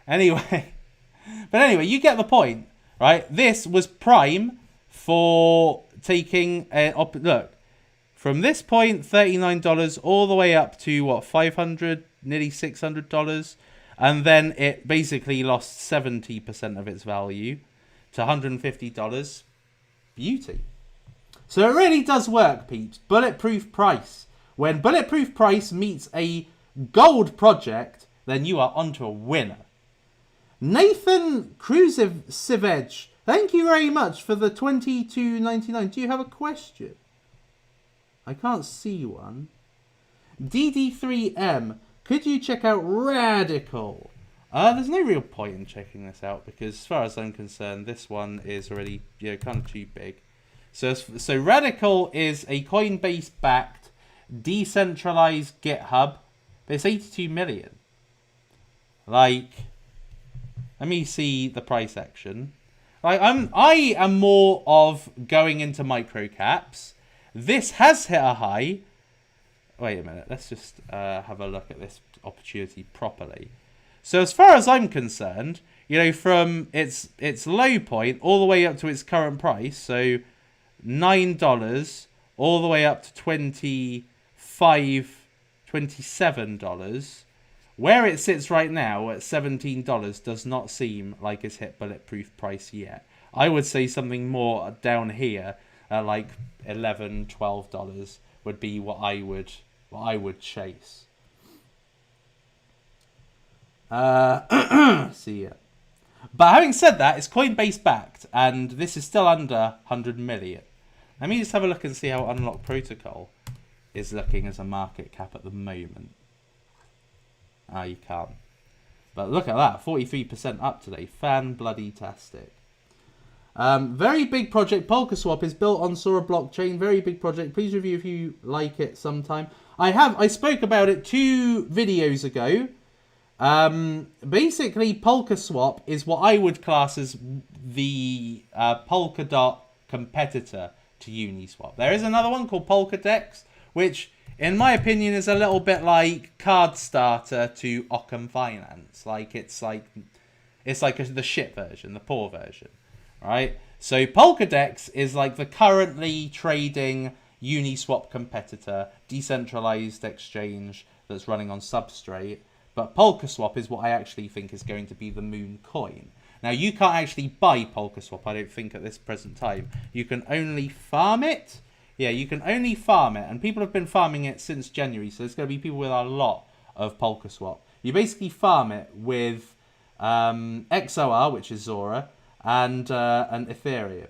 Anyway, you get the point, right? This was prime for taking a... Look, from this point, $39 all the way up to, what, $500, nearly $600. And then it basically lost 70% of its value to $150. Beauty. So it really does work, peeps. Bulletproof price. When bulletproof price meets a gold project, then you are onto a winner. Nathan Kruzivec, thank you very much for the $22.99. Do you have a question? I can't see one. DD3M, could you check out Radical? There's no real point in checking this out because, as far as I'm concerned, this one is already kind of too big. So Radical is a Coinbase-backed, decentralized GitHub, but it's 82 million. Like, let me see the price action. Like, I am more of going into micro caps. This has hit a high. Wait a minute. Let's just have a look at this opportunity properly. So as far as I'm concerned, you know, from its low point all the way up to its current price, so $9 all the way up to $27, where it sits right now at $17 does not seem like it's hit bulletproof price yet. I would say something more down here at like $11, $12 would be what I would chase. See ya. But having said that, it's Coinbase backed, and this is still under 100 million. Let me just have a look and see how Unlock Protocol is looking as a market cap at the moment. You can't. But look at that, 43% up today. Fan-bloody-tastic. Very big project. PolkaSwap is built on Sora blockchain. Very big project. Please review if you like it sometime. I spoke about it 2 videos ago. Basically, PolkaSwap is what I would class as the Polkadot competitor to Uniswap. There is another one called Polkadex, which, in my opinion, is a little bit like Card Starter to Occam Finance. Like it's like the shit version, the poor version, right? So Polkadex is like the currently trading Uniswap competitor, decentralized exchange that's running on Substrate. But PolkaSwap is what I actually think is going to be the moon coin. Now, you can't actually buy PolkaSwap, I don't think, at this present time. You can only farm it. Yeah, you can only farm it. And people have been farming it since January. So there's going to be people with a lot of PolkaSwap. You basically farm it with XOR, which is Zora, and Ethereum.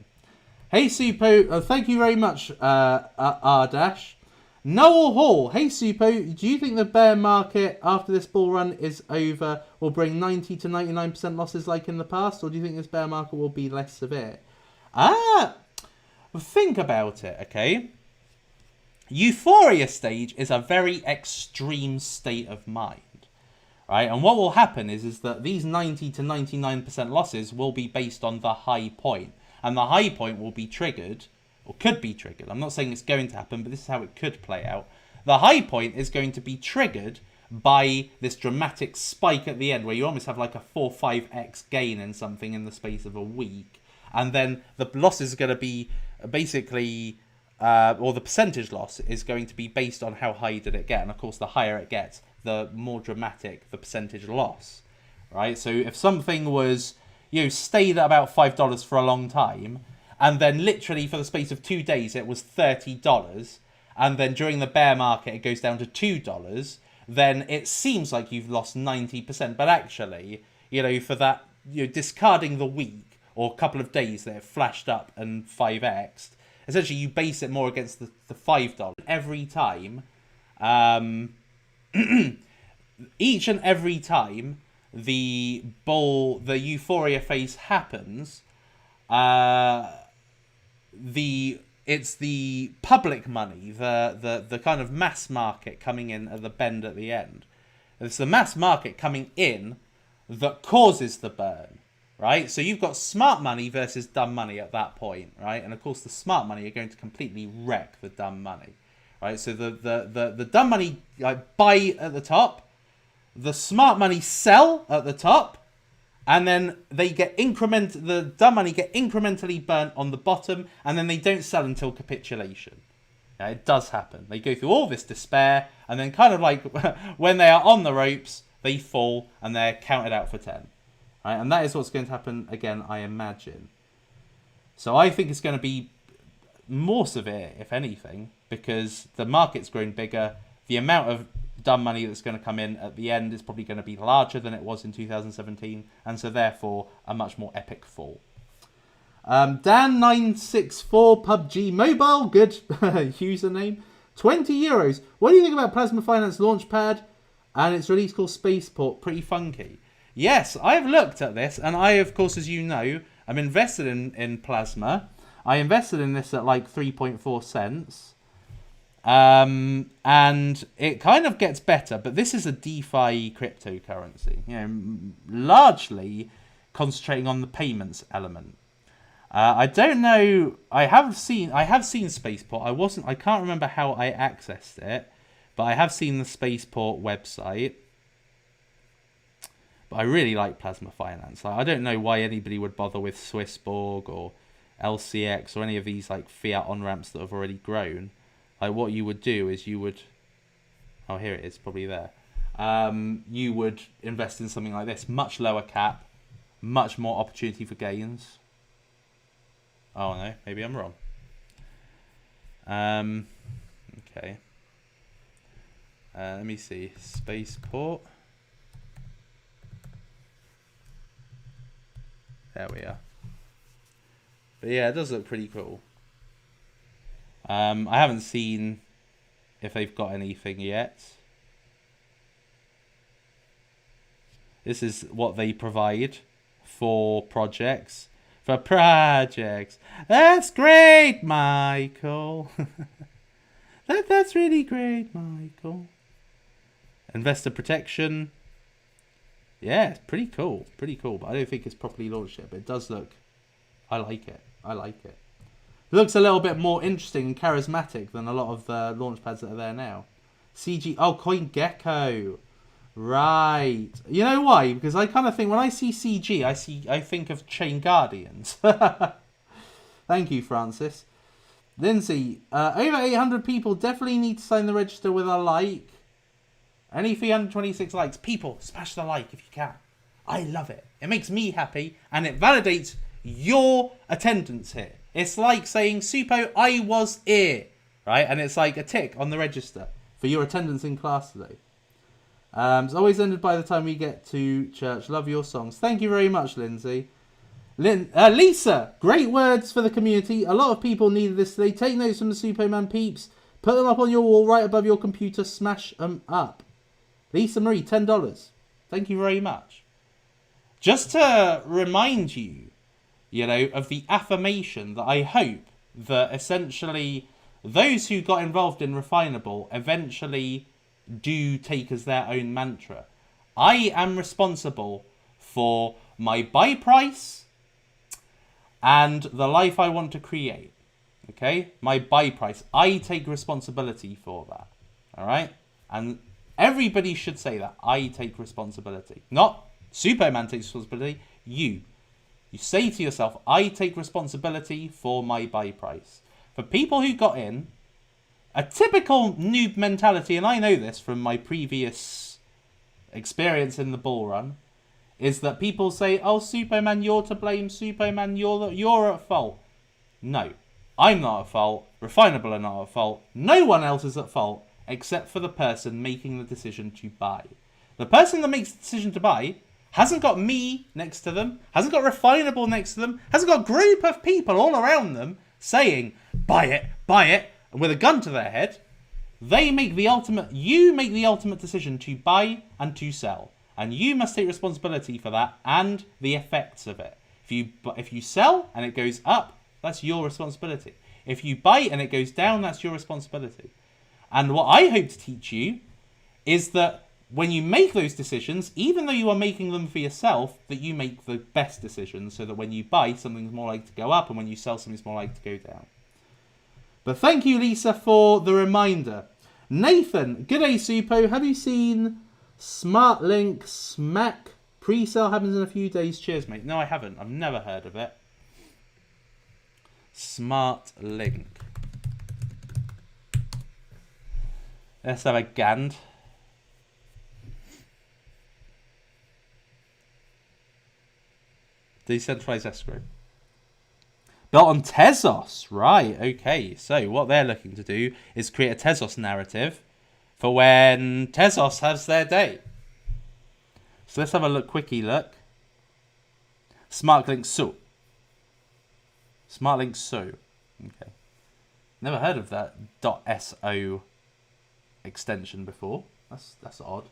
Hey, Suppo. Thank you very much, R-Dash. Noel Hall, hey Suppo, do you think the bear market after this bull run is over will bring 90 to 99% losses like in the past, or do you think this bear market will be less severe? Think about it, okay? Euphoria stage is a very extreme state of mind, right? And what will happen is that these 90 to 99% losses will be based on the high point, and the high point will be triggered, or could be triggered. I'm not saying it's going to happen, but this is how it could play out. The high point is going to be triggered by this dramatic spike at the end where you almost have like a 4-5x gain in something in the space of a week. And then the losses are going to be basically, or the percentage loss is going to be based on how high did it get. And of course, the higher it gets, the more dramatic the percentage loss, right? So if something was, stayed at about $5 for a long time, and then literally for the space of 2 days it was $30, and then during the bear market it goes down to $2, then it seems like you've lost 90%. But actually, for that, discarding the week or a couple of days that it flashed up and 5x'd, essentially you base it more against the $5 every time. Each and every time the euphoria phase happens, it's the public money, the kind of mass market coming in at the bend at the end. It's the mass market coming in that causes the burn, right? So you've got smart money versus dumb money at that point, right? And of course the smart money are going to completely wreck the dumb money, right? So the dumb money buy at the top, the smart money sell at the top, and then they the dumb money get incrementally burnt on the bottom, and then they don't sell until capitulation. Yeah, it does happen. They go through all this despair, and then kind of like when they are on the ropes, they fall and they're counted out for 10. Right? And that is what's going to happen again, I imagine. So I think it's going to be more severe, if anything, because the market's grown bigger. The amount of dumb money that's going to come in at the end is probably going to be larger than it was in 2017, and so therefore a much more epic fall. Dan964 PUBG Mobile, good username, €20. What do you think about Plasma Finance Launchpad and its release called Spaceport? Pretty funky. Yes, I've looked at this, and I, of course, as you know, I'm invested in Plasma. I invested in this at like 3.4 cents. And it kind of gets better, but this is a DeFi cryptocurrency, largely concentrating on the payments element. I don't know. I have seen Spaceport. I can't remember how I accessed it, but I have seen the Spaceport website. But I really like Plasma Finance. I don't know why anybody would bother with Swissborg or LCX or any of these like fiat on-ramps that have already grown. Like what you would do is you would, oh here it is, probably there. You would invest in something like this, much lower cap, much more opportunity for gains. Oh no, maybe I'm wrong. Okay. Let me see, Spaceport. There we are. But yeah, it does look pretty cool. I haven't seen if they've got anything yet. This is what they provide for projects. That's great, Michael. That's really great, Michael. Investor protection. Yeah, it's pretty cool. Pretty cool. But I don't think it's properly launched yet. But it does look... I like it. It looks a little bit more interesting and charismatic than a lot of the launch pads that are there now. CG... Oh, CoinGecko. Right. You know why? Because I kind of think... When I see CG, I think of Chain Guardians. Thank you, Francis. Lindsay. Over 800 people definitely need to sign the register with a like. Only 326 likes. People, smash the like if you can. I love it. It makes me happy and it validates your attendance here. It's like saying, Suppo, I was here. Right? And it's like a tick on the register for your attendance in class today. It's always ended by the time we get to church. Love your songs. Thank you very much, Lindsay. Lisa, great words for the community. A lot of people needed this today. Take notes from the Suppoman peeps. Put them up on your wall right above your computer. Smash them up. Lisa Marie, $10. Thank you very much. Just to remind you, of the affirmation that I hope that essentially those who got involved in Refinable eventually do take as their own mantra. I am responsible for my buy price and the life I want to create. Okay? My buy price. I take responsibility for that. All right? And everybody should say that. I take responsibility. Not Suppoman takes responsibility. You say to yourself, I take responsibility for my buy price. For people who got in, a typical noob mentality, and I know this from my previous experience in the bull run, is that people say, oh, Suppoman, you're to blame. Suppoman, you're at fault. No, I'm not at fault. Refinable are not at fault. No one else is at fault except for the person making the decision to buy. The person that makes the decision to buy hasn't got me next to them, hasn't got Refinable next to them, hasn't got a group of people all around them saying, buy it, and with a gun to their head. You make the ultimate decision to buy and to sell. And you must take responsibility for that and the effects of it. If you sell and it goes up, that's your responsibility. If you buy and it goes down, that's your responsibility. And what I hope to teach you is that when you make those decisions, even though you are making them for yourself, that you make the best decisions so that when you buy, something's more likely to go up, and when you sell, something's more likely to go down. But thank you, Lisa, for the reminder. Nathan, g'day, Suppo. Have you seen SmartLink Smack? Pre-sale happens in a few days. Cheers, mate. No, I haven't. I've never heard of it. SmartLink. Let's have a gand. Decentralized escrow. Built on Tezos. Right, okay. So what they're looking to do is create a Tezos narrative for when Tezos has their day. So let's have a quickie look. SmartLink So. SmartLink So. Okay. Never heard of that .so extension before. That's odd.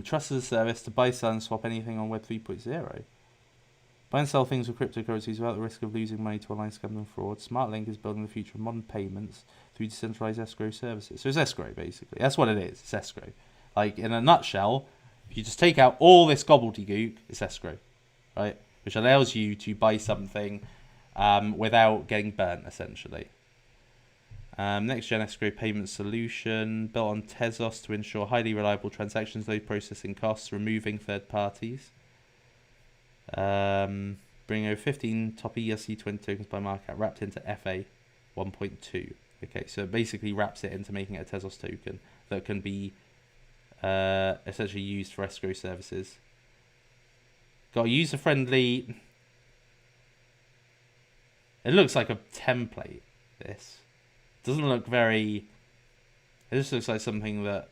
Trust as a service to buy, sell, and swap anything on Web 3.0. Buy and sell things with cryptocurrencies without the risk of losing money to online scams and fraud. SmartLink is building the future of modern payments through decentralized escrow services. So it's escrow, basically. That's what it is. It's escrow. Like, in a nutshell, if you just take out all this gobbledygook, it's escrow, right? Which allows you to buy something without getting burnt, essentially. Next gen escrow payment solution built on Tezos to ensure highly reliable transactions, low processing costs, removing third parties. Bring over 15 top ERC20 tokens by market cap wrapped into FA 1.2. Okay, so it basically wraps it into making it a Tezos token that can be essentially used for escrow services. Got a user-friendly... It looks like a template, this. Doesn't look very... It just looks like something that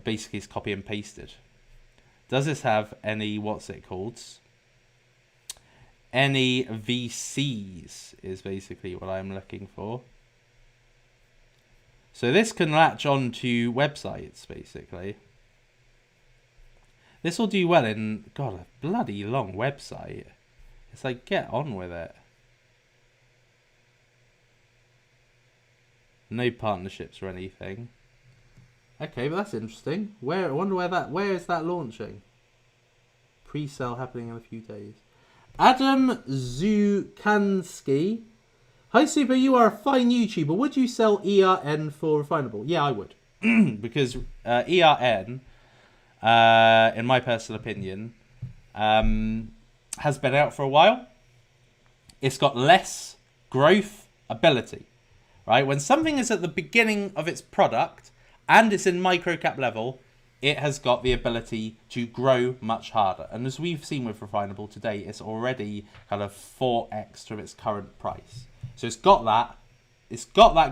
basically is copy and pasted. Does this have any, what's it called? Any VCs is basically what I'm looking for. So this can latch on to websites, basically. This will do well in, God, a bloody long website. It's like, get on with it. No partnerships or anything. Okay, but that's interesting. I wonder where is that launching? Pre-sale happening in a few days. Adam Zukanski. Hi, Super, you are a fine YouTuber. Would you sell ERN for Refinable? Yeah, I would. Because ERN, in my personal opinion, has been out for a while. It's got less growth ability. Right? When something is at the beginning of its product and it's in microcap level, it has got the ability to grow much harder. And as we've seen with Refinable today, it's already kind of 4x to its current price. So it's got that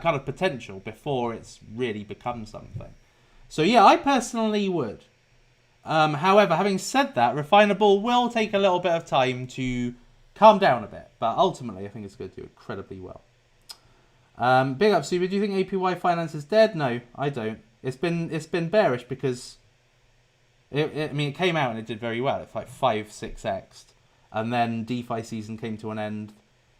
kind of potential before it's really become something. So yeah, I personally would. However, having said that, Refinable will take a little bit of time to calm down a bit. But ultimately, I think it's going to do incredibly well. Big up, Super. Do you think APY finance is dead? No, I don't. It's been bearish because it came out and it did very well. It's like 5-6x, and then DeFi season came to an end,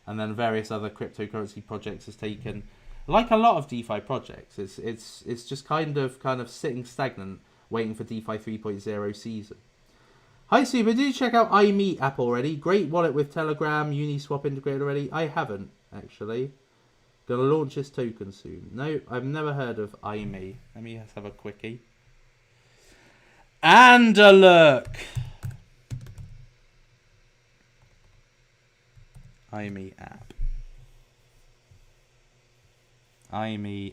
and then various other cryptocurrency projects has taken, like a lot of DeFi projects. It's just kind of sitting stagnant, waiting for DeFi 3.0 season. Hi, Super. Did you check out iMeet app already? Great wallet with Telegram, Uniswap integrated already. I haven't actually. Gonna launch this token soon. No, I've never heard of iMe. Let me just have a quickie. And a look. iMe app. IME.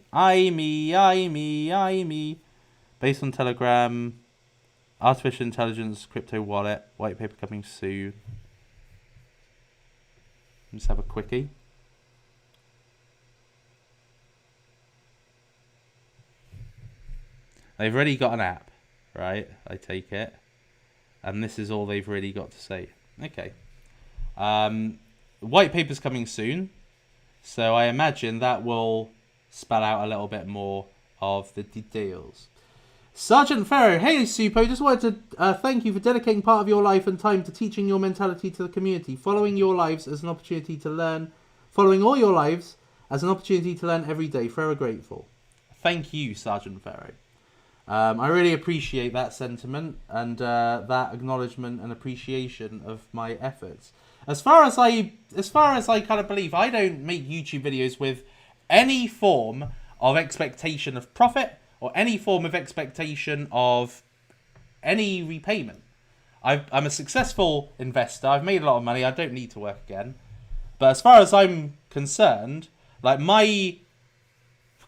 Based on Telegram. Artificial intelligence, crypto wallet, white paper coming soon. Let's have a quickie. They've already got an app, right? I take it. And this is all they've really got to say. Okay. White paper's coming soon. So I imagine that will spell out a little bit more of the details. Sergeant Pharaoh, hey Suppo, just wanted to thank you for dedicating part of your life and time to teaching your mentality to the community, following your lives as an opportunity to learn, following all your lives as an opportunity to learn every day. Forever grateful. Thank you, Sergeant Pharaoh. I really appreciate that sentiment and that acknowledgement and appreciation of my efforts. As far as I kind of believe, I don't make YouTube videos with any form of expectation of profit or any form of expectation of any repayment. I'm a successful investor. I've made a lot of money. I don't need to work again. But as far as I'm concerned, like my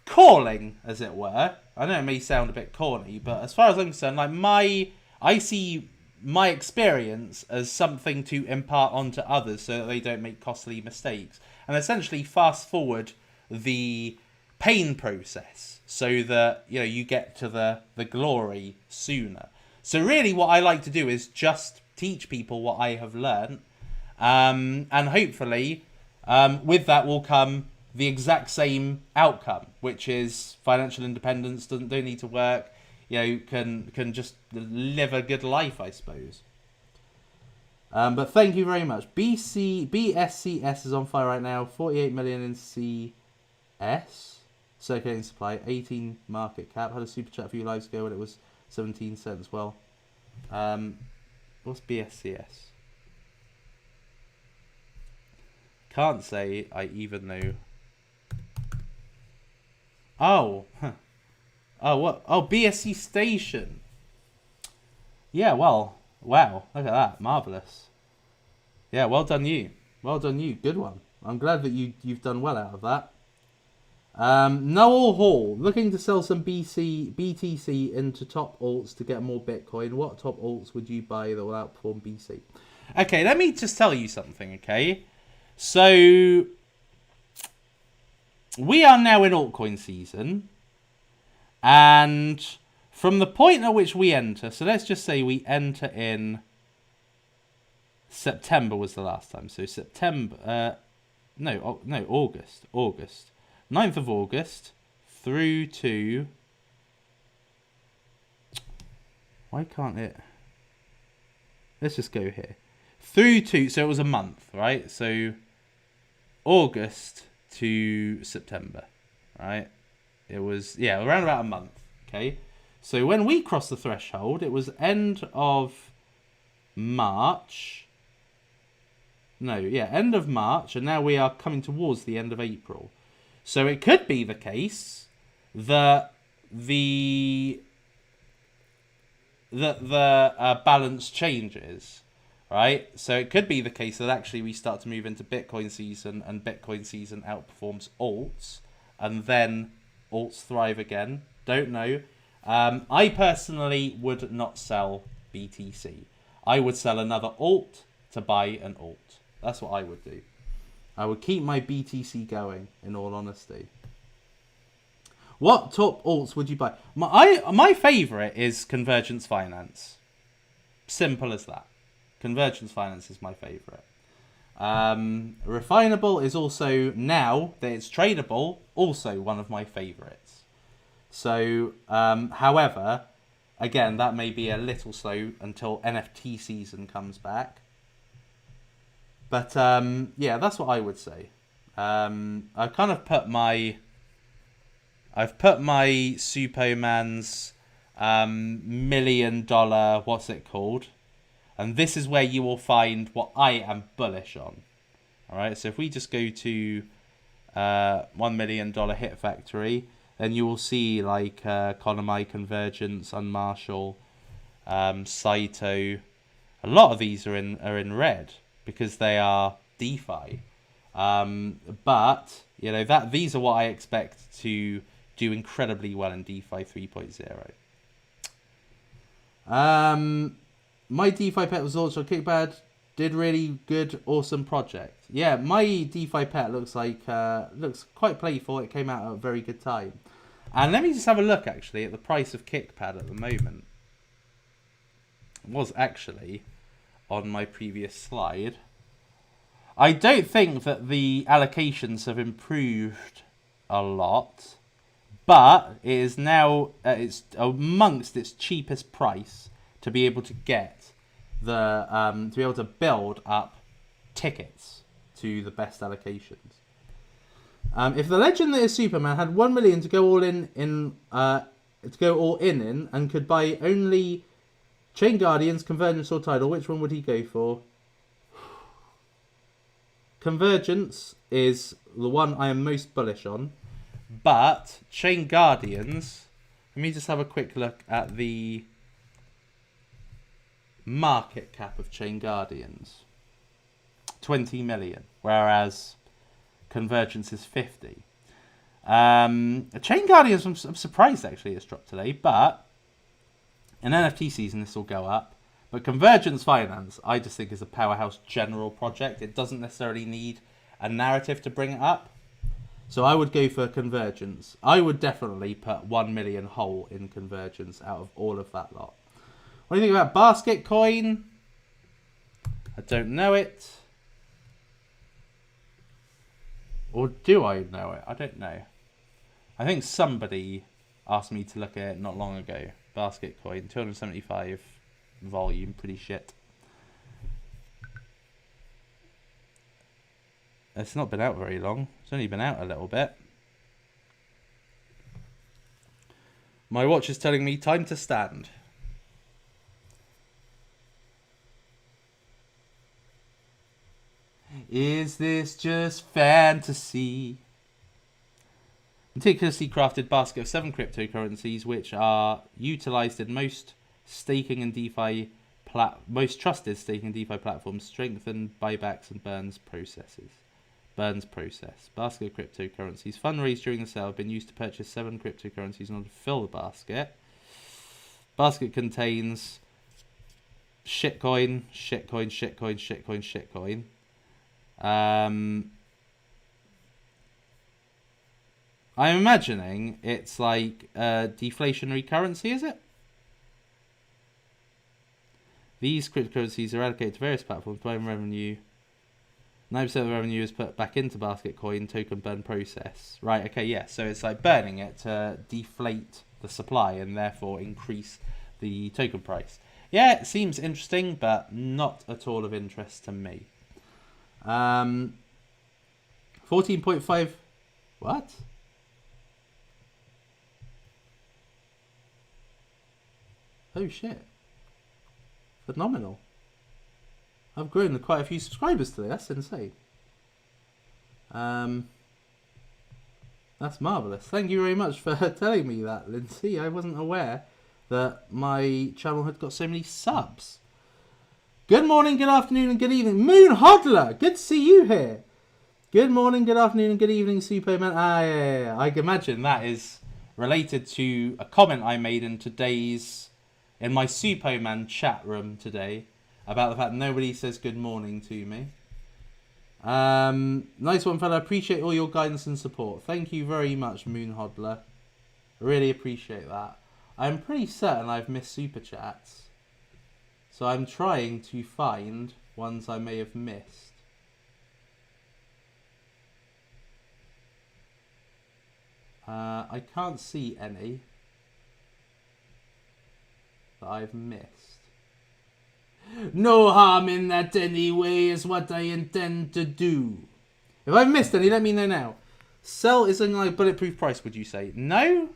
calling, as it were, I know it may sound a bit corny, but as far as I'm concerned, like I see my experience as something to impart onto others so that they don't make costly mistakes. And essentially fast forward the pain process so that, you know, you get to the glory sooner. So really what I like to do is just teach people what I have learned. And hopefully with that will come the exact same outcome, which is financial independence, don't need to work, you know, can just live a good life, I suppose. But thank you very much. BSCS is on fire right now. 48 million in CS. Circulating supply. 18 market cap. Had a super chat a few lives ago when it was 17 cents. Well, what's BSCS? Can't say I even know. Oh, huh. Oh, what? Oh, BSC Station. Yeah, well, wow. Look at that. Marvellous. Yeah, well done you. Well done you. Good one. I'm glad that you've done well out of that. Noel Hall. Looking to sell some BTC into top alts to get more Bitcoin. What top alts would you buy that will outperform BC? Okay, let me just tell you something, okay? So, we are now in altcoin season. And from the point at which we enter, so let's just say we enter in September was the last time. So September, August. 9th of August through to, why can't it, let's just go here. Through to, so it was a month, right? So August to September, right? It was, yeah, around about a month, okay? So when we crossed the threshold, it was end of March. End of March, and now we are coming towards the end of April. So it could be the case that the balance changes, right? So it could be the case that actually we start to move into Bitcoin season, and Bitcoin season outperforms alts, and then alts thrive again. Don't know. I personally would not sell BTC. I would sell another alt to buy an alt. That's what I would do. I would keep my BTC going, in all honesty. What top alts would you buy? My favourite is Convergence Finance. Simple as that. Convergence Finance is my favourite. Refinable is also, now that it's tradable, also one of my favourites. So, however, again, that may be a little slow until NFT season comes back. But, yeah, that's what I would say. I've kind of put my Suppoman's $1 million, what's it called? And this is where you will find what I am bullish on. All right, so if we just go to $1 million hit factory, then you will see like Economy, Convergence, Unmarshall, Saito. A lot of these are in red because they are DeFi. But, you know, these are what I expect to do incredibly well in DeFi 3.0. My DeFi pet was launched on Kickpad. Did really good, awesome project. Yeah, my DeFi pet looks quite playful. It came out at a very good time. And let me just have a look, actually, at the price of Kickpad at the moment. It was actually on my previous slide. I don't think that the allocations have improved a lot, but it is now it's amongst its cheapest price to be able to get to be able to build up tickets to the best allocations. If the legend that is Suppoman had 1 million to go all in and could buy only Chain Guardians, Convergence or Tidal, which one would he go for? Convergence is the one I am most bullish on, but Chain Guardians, let me just have a quick look at the market cap of Chain Guardians. 20 million, whereas Convergence is 50. Chain Guardians, I'm surprised actually it's dropped today, but in NFT season this will go up. But Convergence Finance, I just think is a powerhouse general project. It doesn't necessarily need a narrative to bring it up. So I would go for Convergence. I would definitely put 1 million whole in Convergence out of all of that lot. What do you think about Basket Coin? I don't know it. Or do I know it? I don't know. I think somebody asked me to look at it not long ago. Basket Coin, 275 volume, pretty shit. It's not been out very long. It's only been out a little bit. My watch is telling me time to stand. Is this just fantasy? Meticulously crafted basket of 7 cryptocurrencies, which are utilized in most staking and DeFi most trusted staking and DeFi platforms, strengthen buybacks and burns process. Basket of cryptocurrencies. Funds raised during the sale have been used to purchase 7 cryptocurrencies in order to fill the basket. Basket contains shitcoin. I'm imagining it's like a deflationary currency, is it? These cryptocurrencies are allocated to various platforms, providing revenue. 9% of the revenue is put back into Basket Coin token burn process. Right, okay, yeah. So it's like burning it to deflate the supply and therefore increase the token price. Yeah, it seems interesting, but not at all of interest to me. 14.5. What? Oh shit. Phenomenal. I've grown quite a few subscribers today. That's insane. That's marvellous. Thank you very much for telling me that, Lindsay. I wasn't aware that my channel had got so many subs. Good morning, good afternoon, and good evening. Moon Hodler, good to see you here. Good morning, good afternoon, and good evening, Suppoman. Yeah. I can imagine that is related to a comment I made in my Suppoman chat room today about the fact nobody says good morning to me. Nice one, fella. Appreciate all your guidance and support. Thank you very much, Moon Hodler. Really appreciate that. I'm pretty certain I've missed super chats, so I'm trying to find ones I may have missed. I can't see any that I've missed. No harm in that anyway is what I intend to do. If I've missed any, let me know now. Sell isn't like bulletproof price, would you say? No,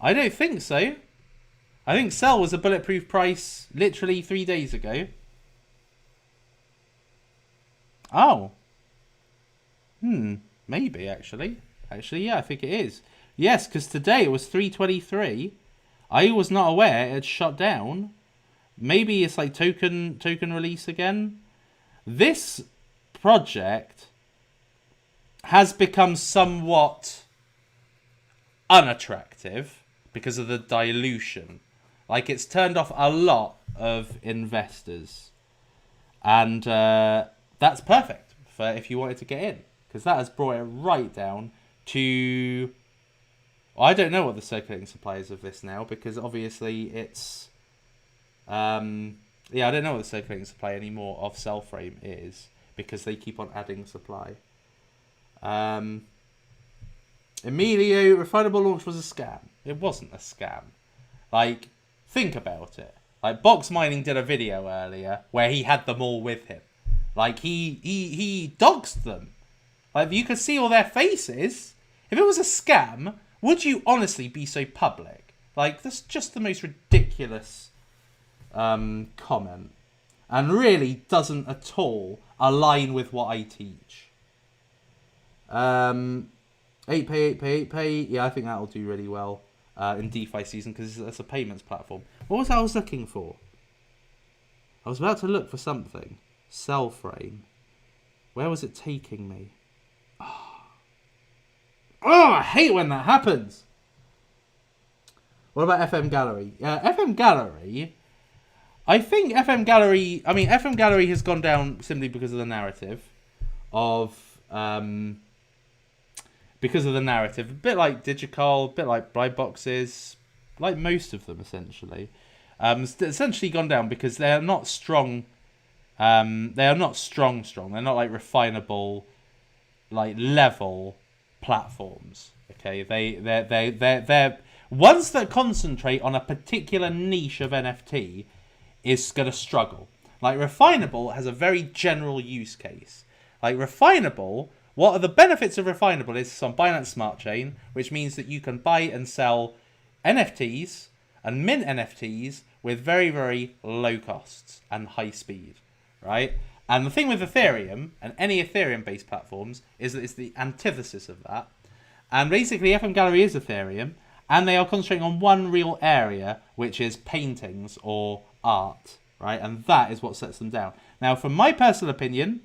I don't think so. I think sell was a bulletproof price literally 3 days ago. Oh. Maybe actually. Actually, yeah, I think it is. Yes, because today it was 323. I was not aware it had shut down. Maybe it's like token release again. This project has become somewhat unattractive because of the dilution. Like, it's turned off a lot of investors. And that's perfect for if you wanted to get in. Because that has brought it right down to... I don't know what the circulating supply is of this now, because obviously it's... I don't know what the circulating supply anymore of Cellframe is, because they keep on adding supply. Emilio, Refinable launch was a scam. It wasn't a scam. Like, think about it. Like, Box Mining did a video earlier where he had them all with him. Like, he doxed them. Like, you could see all their faces. If it was a scam, would you honestly be so public? Like, that's just the most ridiculous comment. And really doesn't at all align with what I teach. 8pay. Yeah, I think that'll do really well in DeFi season because it's a payments platform. What was I was looking for? I was about to look for something. Cellframe. Where was it taking me? Oh, I hate when that happens. What about FM Gallery? FM Gallery... I think FM Gallery... I mean, FM Gallery has gone down simply because of the narrative. Because of the narrative. A bit like Digital, a bit like Blind Boxes. Like most of them, essentially. It's essentially gone down because they are not strong... they are not strong. They're not like refinable, like level platforms. Okay, they're ones that concentrate on a particular niche of NFT is going to struggle. Like Refinable has a very general use case. Like Refinable, what are the benefits of Refinable is it's on Binance Smart Chain, which means that you can buy and sell NFTs and mint NFTs with very, very low costs and high speed, right? And the thing with Ethereum and any Ethereum-based platforms is that it's the antithesis of that. And basically, FM Gallery is Ethereum, and they are concentrating on one real area, which is paintings or art, right? And that is what sets them down. Now, from my personal opinion,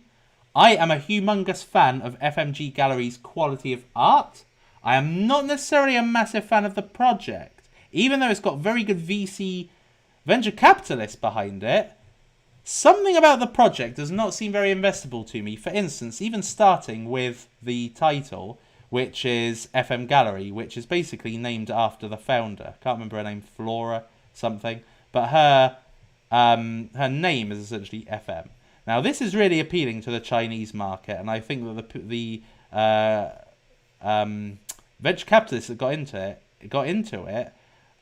I am a humongous fan of FMG Gallery's quality of art. I am not necessarily a massive fan of the project, even though it's got very good VC venture capitalists behind it. Something about the project does not seem very investable to me. For instance, even starting with the title, which is FM Gallery, which is basically named after the founder. Can't remember her name, Flora something, but her name is essentially FM. Now, this is really appealing to the Chinese market, and I think that the venture capitalists that got into it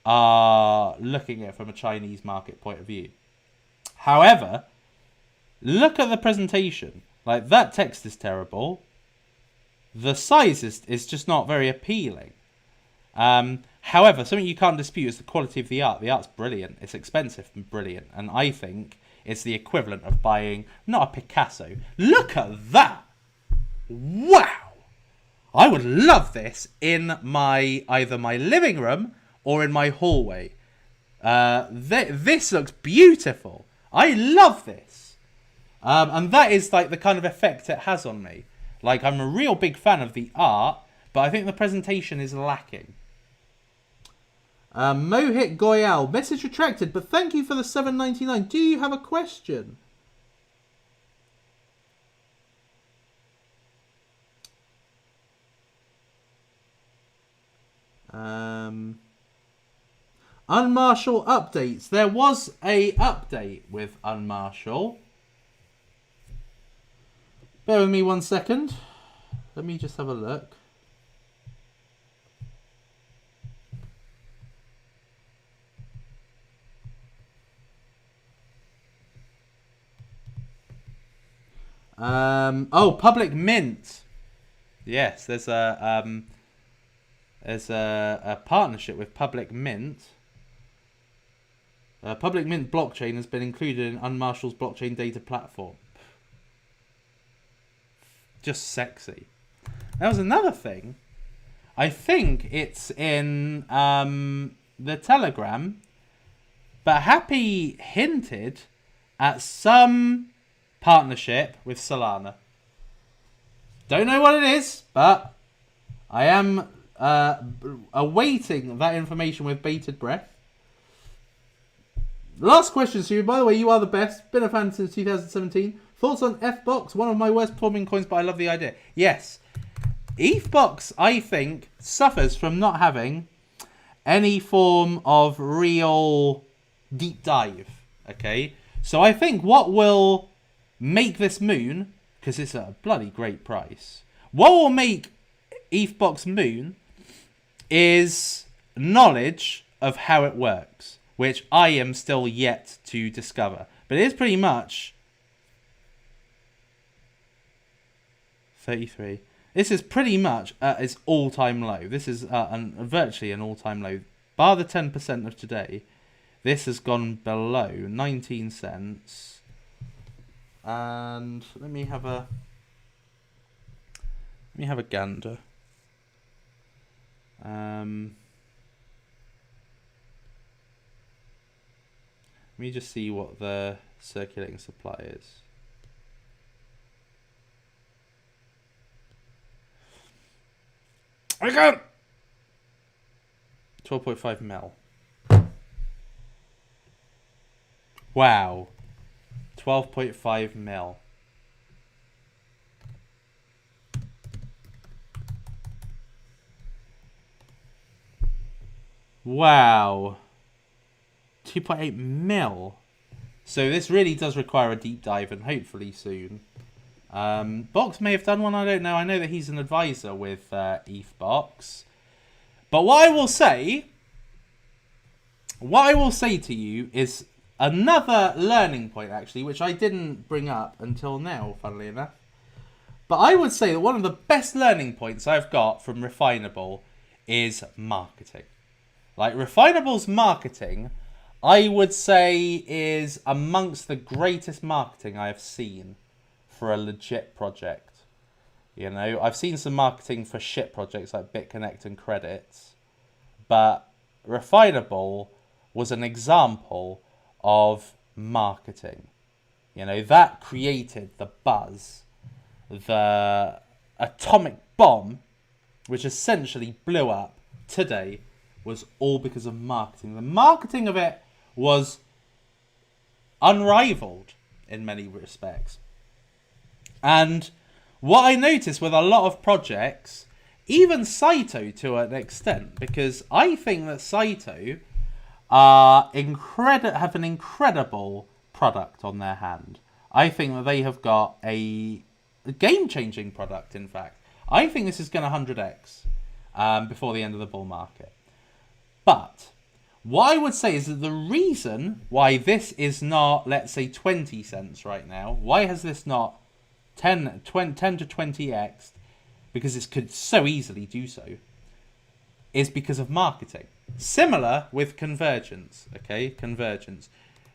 are looking at it from a Chinese market point of view. However, look at the presentation. Like, that text is terrible. The size is just not very appealing. However, something you can't dispute is the quality of the art. The art's brilliant. It's expensive and brilliant. And I think it's the equivalent of buying, not a Picasso. Look at that! Wow! I would love this in either my living room or in my hallway. This looks beautiful. I love this. And that is like the kind of effect it has on me. Like, I'm a real big fan of the art, but I think the presentation is lacking. Mohit Goyal, message retracted, but thank you for the $7.99. Do you have a question? Unmarshal updates. There was a update with Unmarshal. Bear with me 1 second. Let me just have a look. Public Mint. Yes, there's a partnership with Public Mint. Public Mint blockchain has been included in Unmarshal's blockchain data platform. Just sexy. That was another thing. I think it's in the Telegram, but Happy hinted at some partnership with Solana. Don't know what it is, but I am awaiting that information with bated breath. Last question, Sue. By the way, you are the best. Been a fan since 2017. Thoughts on FBox? One of my worst performing coins, but I love the idea. Yes. ETHBox, I think, suffers from not having any form of real deep dive. Okay? So I think what will make this moon, because it's at a bloody great price, what will make ETHBox moon is knowledge of how it works, which I am still yet to discover. But it is pretty much 33. This is pretty much at its all-time low. This is virtually an all-time low. Bar the 10% of today, this has gone below 19 cents. And let me have a gander. Let me just see what the circulating supply is. I can't. 12.5 mil. Wow. 12.5 mil. Wow. 2.8 mil. So this really does require a deep dive, and hopefully soon. Box may have done one, I don't know. I know that he's an advisor with ETHBox. But what I will say to you is another learning point, actually, which I didn't bring up until now, funnily enough. But I would say that one of the best learning points I've got from Refinable is marketing. Like, Refinable's marketing, I would say, is amongst the greatest marketing I have seen for a legit project. You know, I've seen some marketing for shit projects like BitConnect and Credits, but Refinable was an example of marketing. You know, that created the buzz, the atomic bomb, which essentially blew up today, was all because of marketing. The marketing of it was unrivaled in many respects. And what I noticed with a lot of projects, even Saito to an extent, because I think that Saito have an incredible product on their hand. I think that they have got a game-changing product, in fact. I think this is going to 100x before the end of the bull market. But what I would say is that the reason why this is not, let's say, 20 cents right now, why has this not 10 to 20x, because it could so easily do so, is because of marketing. Similar with convergence, okay? Convergence.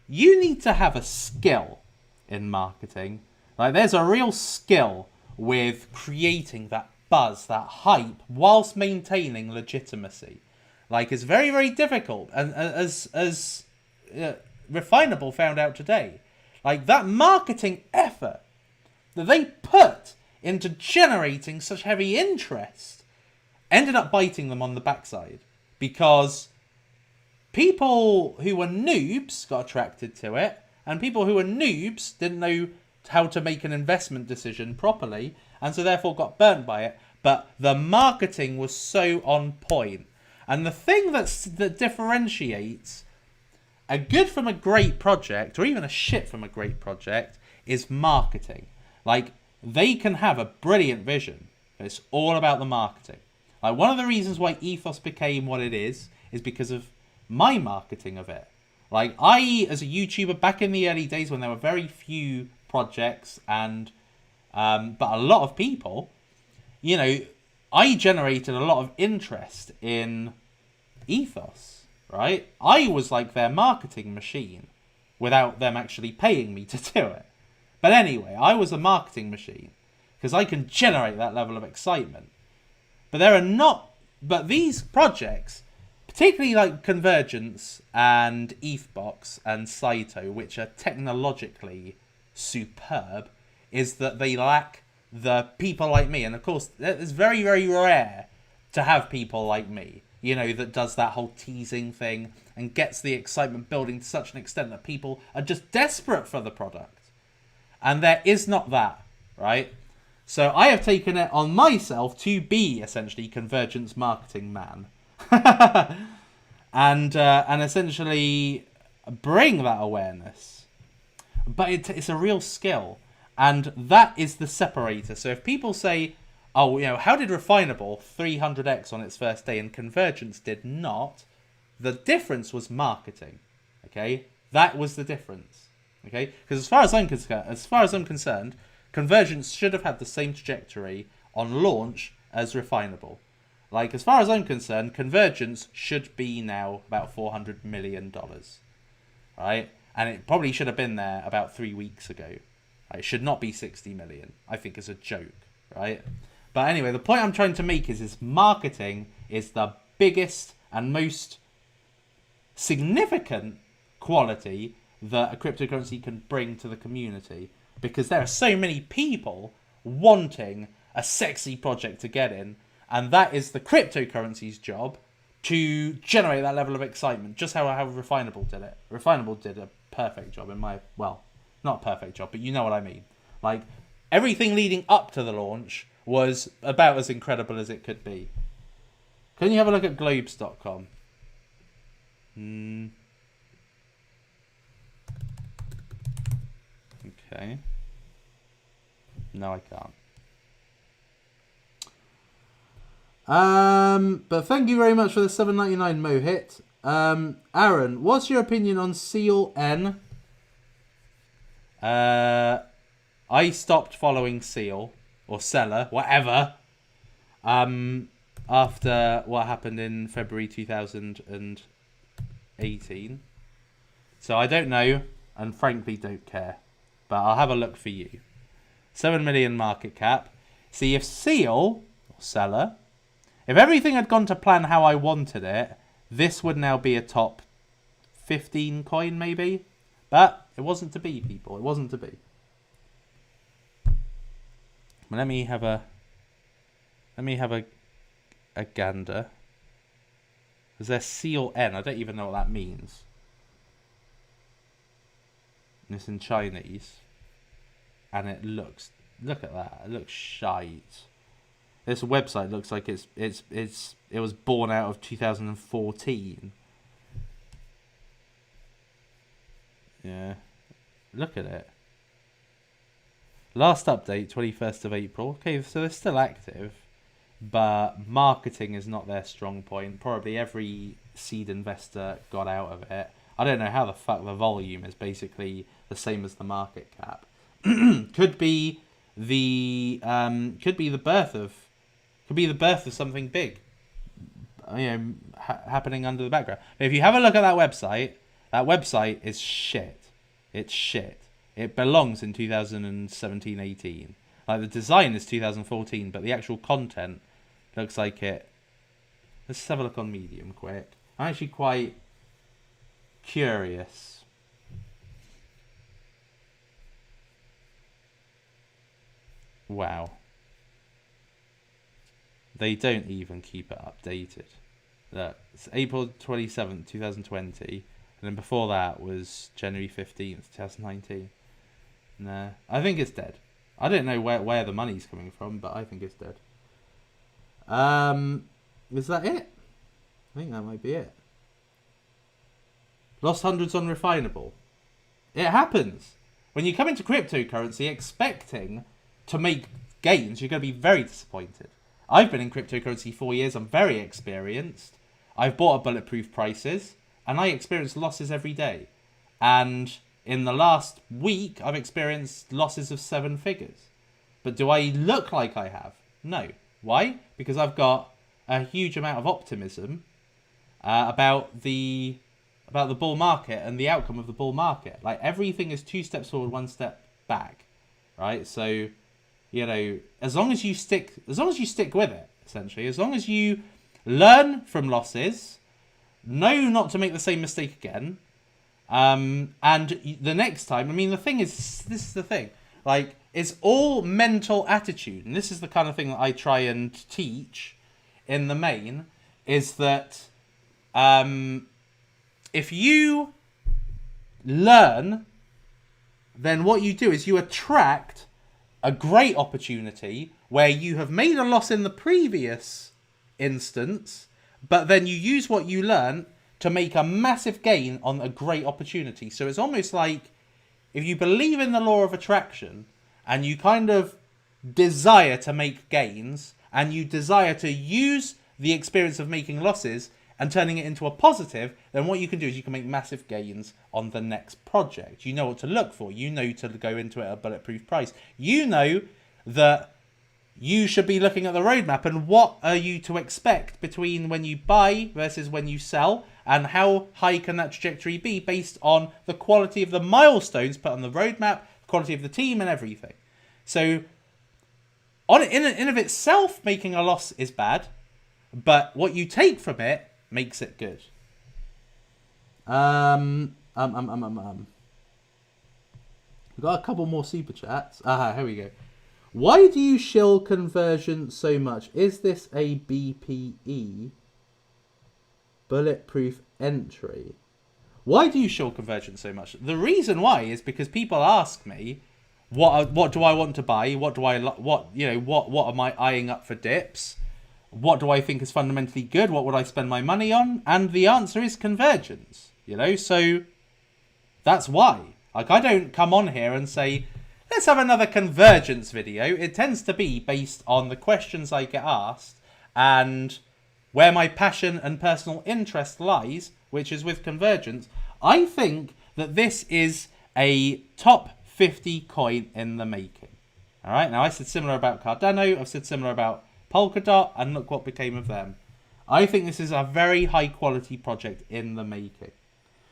You need to have a skill in marketing. Like, there's a real skill with creating that buzz, that hype, whilst maintaining legitimacy. Like, it's very, very difficult. And as Refinable found out today, like, that marketing effort that they put into generating such heavy interest ended up biting them on the backside, because people who were noobs got attracted to it, and people who were noobs didn't know how to make an investment decision properly, and so therefore got burnt by it. But the marketing was so on point. And the thing that differentiates a good from a great project, or even a shit from a great project, is marketing. Like, they can have a brilliant vision, but it's all about the marketing. Like, one of the reasons why Ethos became what it is because of my marketing of it. Like, I, as a YouTuber, back in the early days when there were very few projects and but a lot of people, you know, I generated a lot of interest in Ethos, right? I was like their marketing machine without them actually paying me to do it. But anyway, I was a marketing machine because I can generate that level of excitement. But these projects, particularly like Convergence and ETHBox and Saito, which are technologically superb, is that they lack the people like me. And of course, it's very, very rare to have people like me, you know, that does that whole teasing thing and gets the excitement building to such an extent that people are just desperate for the product. And there is not that, right? So I have taken it on myself to be essentially convergence marketing man. and essentially bring that awareness. But it's a real skill. And that is the separator. So if people say, oh, you know, how did Refinable 300x on its first day and Convergence did not? The difference was marketing. Okay, that was the difference. Okay, because as far as I'm concerned, Convergence should have had the same trajectory on launch as Refinable. Like, as far as I'm concerned, Convergence should be now about $400 million, right? And it probably should have been there about 3 weeks ago. It should not be 60 million. I think it's a joke, right? But anyway, the point I'm trying to make is marketing is the biggest and most significant quality that a cryptocurrency can bring to the community, because there are so many people wanting a sexy project to get in, and that is the cryptocurrency's job to generate that level of excitement, just how Refinable did it. Refinable did a perfect job not a perfect job, but you know what I mean. Like, everything leading up to the launch was about as incredible as it could be. Can you have a look at globes.com? Okay. No, I can't. But thank you very much for the $7.99 Mohit. Aaron, what's your opinion on Seal N? I stopped following Seal or Seller, whatever, after what happened in February 2018. So I don't know, and frankly don't care. But I'll have a look for you. 7 million market cap. See, if Seal or Seller, if everything had gone to plan how I wanted it, this would now be a top 15 coin maybe. But it wasn't to be, people. It wasn't to be. Let me have a gander. Is there Seal N? I don't even know what that means. And it's in Chinese. And it looks, look at that. It looks shite. This website looks like it was born out of 2014. Yeah. Look at it. Last update, 21st of April. Okay, so they're still active, but marketing is not their strong point. Probably every seed investor got out of it. I don't know how the fuck the volume is basically the same as the market cap. Could be the birth of something big, happening under the background. But if you have a look at that website is shit. It's shit. It belongs in 2017-18. Like, the design is 2014, but the actual content looks like it. Let's have a look on Medium quick. I'm actually quite curious. Wow. They don't even keep it updated. Look, it's April 27th, 2020. And then before that was January 15th, 2019. Nah, I think it's dead. I don't know where the money's coming from, but I think it's dead. Is that it? I think that might be it. Lost hundreds on Refinable. It happens. When you come into cryptocurrency expecting to make gains, you're going to be very disappointed. I've been in cryptocurrency 4 years. I'm very experienced. I've bought at bulletproof prices, and I experience losses every day. And in the last week, I've experienced losses of 7 figures. But do I look like I have? No. Why? Because I've got a huge amount of optimism about the bull market and the outcome of the bull market. Like, everything is 2 steps forward, 1 step back, right? So, as long as you stick with it, essentially, as long as you learn from losses, know not to make the same mistake again. And the next time, the thing is, this is the thing. Like, it's all mental attitude. And this is the kind of thing that I try and teach in the main, is that if you learn, then what you do is you attract a great opportunity where you have made a loss in the previous instance, but then you use what you learn to make a massive gain on a great opportunity. So it's almost like if you believe in the law of attraction and you kind of desire to make gains and you desire to use the experience of making losses and turning it into a positive, then what you can do is you can make massive gains on the next project. You know what to look for. You know to go into it at a bulletproof price. You know that you should be looking at the roadmap and what are you to expect between when you buy versus when you sell, and how high can that trajectory be based on the quality of the milestones put on the roadmap, quality of the team and everything. So in and of itself, making a loss is bad, but what you take from it makes it good. We've got a couple more super chats. Here we go. Why do you shill conversion so much? Is this a BPE? Bulletproof entry. Why do you shill conversion so much? The reason why is because people ask me, what do I want to buy? What am I eyeing up for dips? What do I think is fundamentally good? What would I spend my money on? And the answer is convergence, so that's why. Like, I don't come on here and say, let's have another convergence video. It tends to be based on the questions I get asked and where my passion and personal interest lies, which is with convergence. I think that this is a top 50 coin in the making. All right. Now, I said similar about Cardano. I've said similar about polkadot, and look what became of them. I think this is a very high quality project in the making.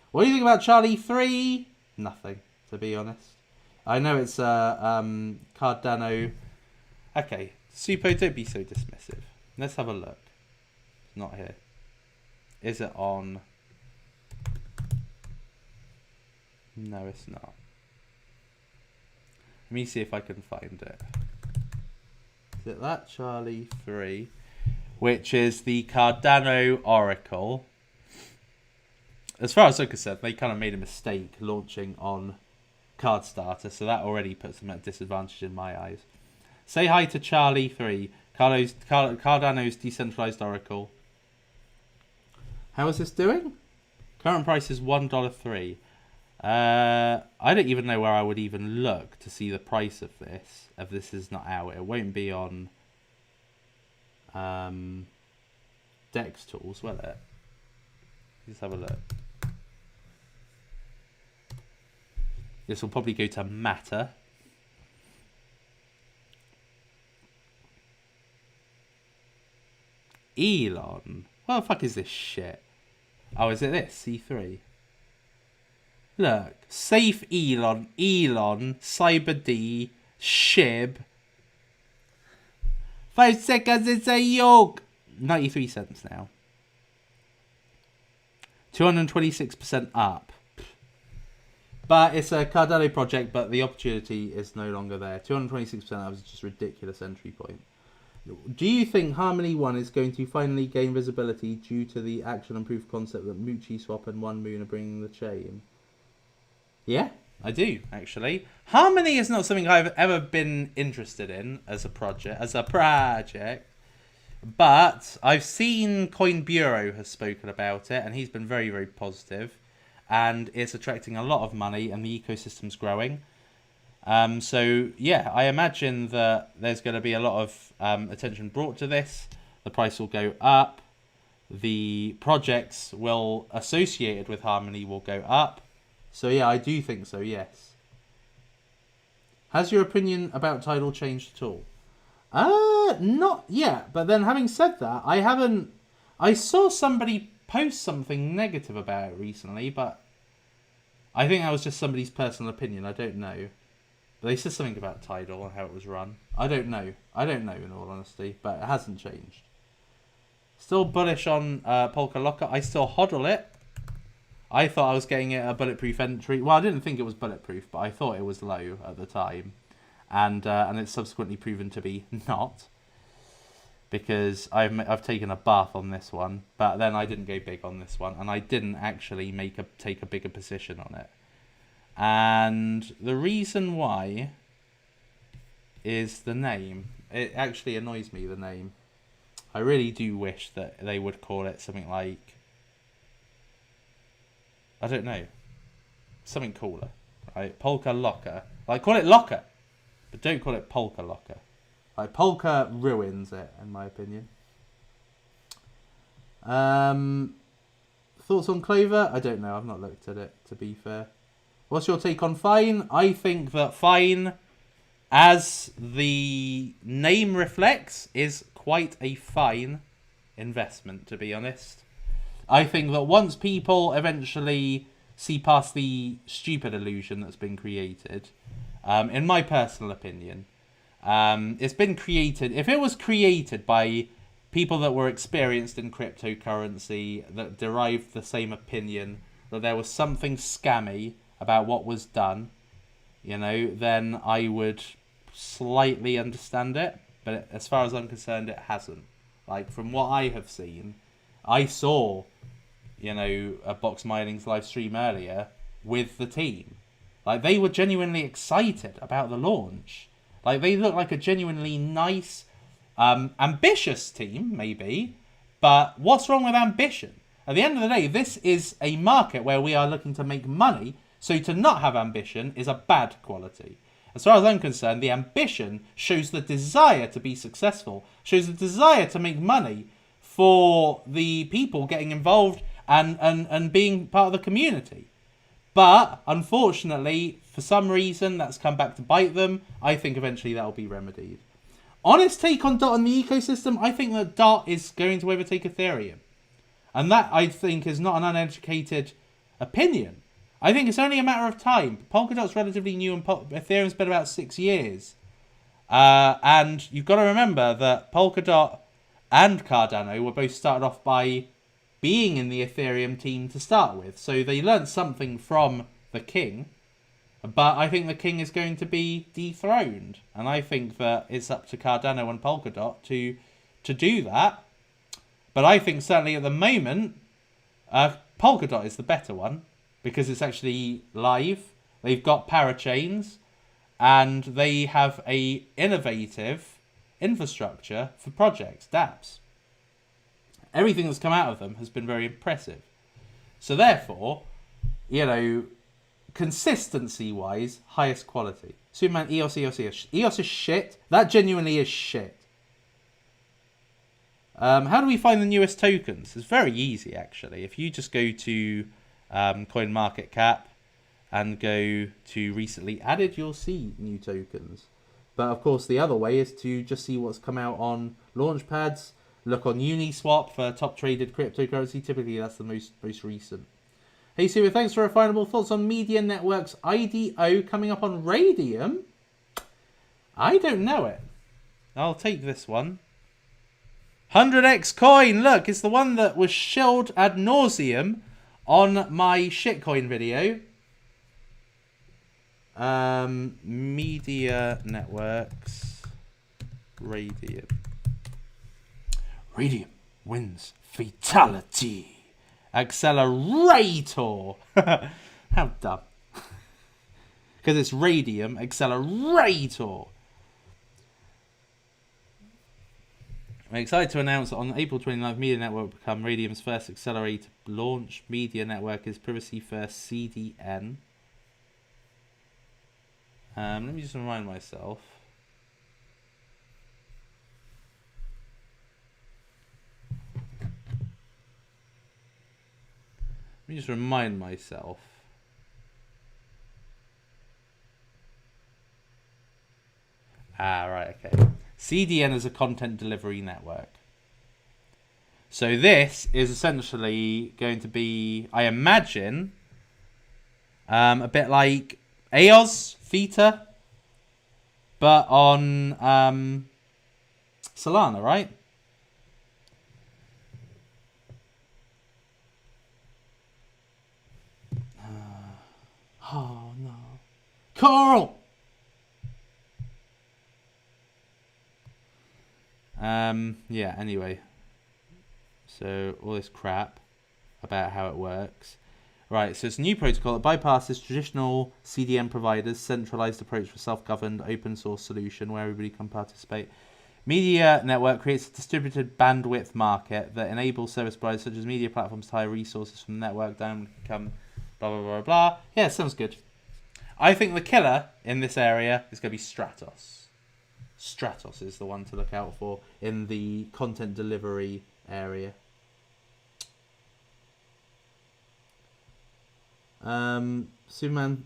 What do you think about Charlie 3? Nothing, to be honest. I know it's Cardano. Okay, Suppo, don't be so dismissive. Let's have a look. It's not here. Is it on? No, it's not. Let me see if I can find it. Is it that Charlie 3, which is the Cardano Oracle? As far as I'm concerned, they kind of made a mistake launching on Card Starter, so that already puts them at a disadvantage in my eyes. Say hi to Charlie 3, Cardano's decentralized Oracle. How is this doing? Current price is $1.03. I don't even know where I would even look to see the price of this. If this is not out, it won't be on Dex Tools, will it? Let's have a look. This will probably go to Matter. Elon. What the fuck is this shit? Oh, is it this? C3. Look. Safe Elon. Elon. Cyber D. Shib. 5 seconds, it's a yoke. 93 cents now. 226% up. But it's a Cardano project, but the opportunity is no longer there. 226%, that was just a ridiculous entry point. Do you think Harmony 1 is going to finally gain visibility due to the action and proof concept that Moochie Swap and One Moon are bringing the chain? Yeah, I do, actually. Harmony is not something I've ever been interested in as a project. But I've seen Coin Bureau has spoken about it, and he's been very, very positive. And it's attracting a lot of money, and the ecosystem's growing. So, yeah, I imagine that there's going to be a lot of attention brought to this. The price will go up. The projects associated with Harmony will go up. So, yeah, I do think so, yes. Has your opinion about Tidal changed at all? Not yet. But then having said that, I saw somebody post something negative about it recently, but I think that was just somebody's personal opinion. I don't know. But they said something about Tidal and how it was run. I don't know in all honesty, but it hasn't changed. Still bullish on Polka Locker. I still hodl it. I thought I was getting it a bulletproof entry. Well, I didn't think it was bulletproof, but I thought it was low at the time. and it's subsequently proven to be not, because I've taken a bath on this one, but then I didn't go big on this one, and I didn't actually take a bigger position on it. And the reason why is the name. It actually annoys me, the name. I really do wish that they would call it something like, I don't know, something cooler, right? Polka Locker. Like, call it Locker, but don't call it Polka Locker. Like, Polka ruins it, in my opinion. Thoughts on Clover? I don't know. I've not looked at it, to be fair. What's your take on Fine? I think that Fine, as the name reflects, is quite a fine investment, to be honest. I think that once people eventually see past the stupid illusion that's been created, in my personal opinion, it's been created. If it was created by people that were experienced in cryptocurrency, that derived the same opinion, that there was something scammy about what was done, then I would slightly understand it. But as far as I'm concerned, it hasn't. Like, from what I have seen, I saw, a Box Mining's live stream earlier with the team. Like, they were genuinely excited about the launch. Like, they look like a genuinely nice, ambitious team, maybe. But what's wrong with ambition? At the end of the day, this is a market where we are looking to make money. So to not have ambition is a bad quality. As far as I'm concerned, the ambition shows the desire to be successful, shows the desire to make money for the people getting involved and being part of the community. But unfortunately, for some reason, that's come back to bite them. I think eventually that will be remedied. Honest take on DOT and the ecosystem, I think that DOT is going to overtake Ethereum. And that, I think, is not an uneducated opinion. I think it's only a matter of time. Polkadot's relatively new and Ethereum's been about 6 years. And you've got to remember that Polkadot and Cardano were both started off by being in the Ethereum team to start with. So they learned something from the king. But I think the king is going to be dethroned. And I think that it's up to Cardano and Polkadot to do that. But I think certainly at the moment, Polkadot is the better one. Because it's actually live, they've got parachains, and they have a innovative infrastructure for projects, dApps. Everything that's come out of them has been very impressive. So therefore, consistency-wise, highest quality. Suppoman, EOS. EOS is shit. That genuinely is shit. How do we find the newest tokens? It's very easy, actually. If you just go to CoinMarketCap and go to recently added, you'll see new tokens. But of course, the other way is to just see what's come out on launch pads. Look on Uniswap for top traded cryptocurrency. Typically, that's the most recent. Hey, Super, thanks for Refinable. Thoughts on Media Network's IDO coming up on Radium? I don't know it. I'll take this one. 100x coin. Look, it's the one that was shilled ad nauseum on my shitcoin video. Media Networks. Radium. Radium wins fatality. Accelerator. How dumb. Because it's Radium Accelerator. I'm excited to announce that on April 29th, Media Network will become Radium's first accelerator launch. Media Network is privacy first CDN. Let me just remind myself. Right, okay. CDN is a content delivery network. So this is essentially going to be, I imagine, a bit like EOS, Theta, but on Solana, right? Oh no. Carl! Yeah, anyway. So all this crap about how it works. Right, so it's a new protocol that bypasses traditional CDN providers, centralized approach for self-governed open source solution where everybody can participate. Media network creates a distributed bandwidth market that enables service providers such as media platforms to hire resources from the network down, come blah, blah, blah, blah. Yeah, sounds good. I think the killer in this area is going to be Stratos. Stratos is the one to look out for in the content delivery area. Suppoman,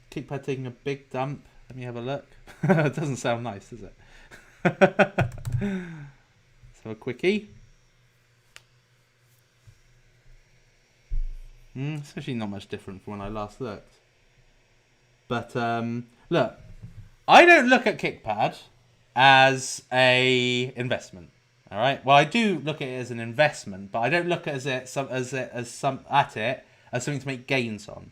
kickpad taking a big dump. Let me have a look. It doesn't sound nice, does it? Let's have a quickie. It's actually not much different from when I last looked. But look, I don't look at kickpad as a investment. All right. Well, I do look at it as an investment, but I don't look at it as something to make gains on.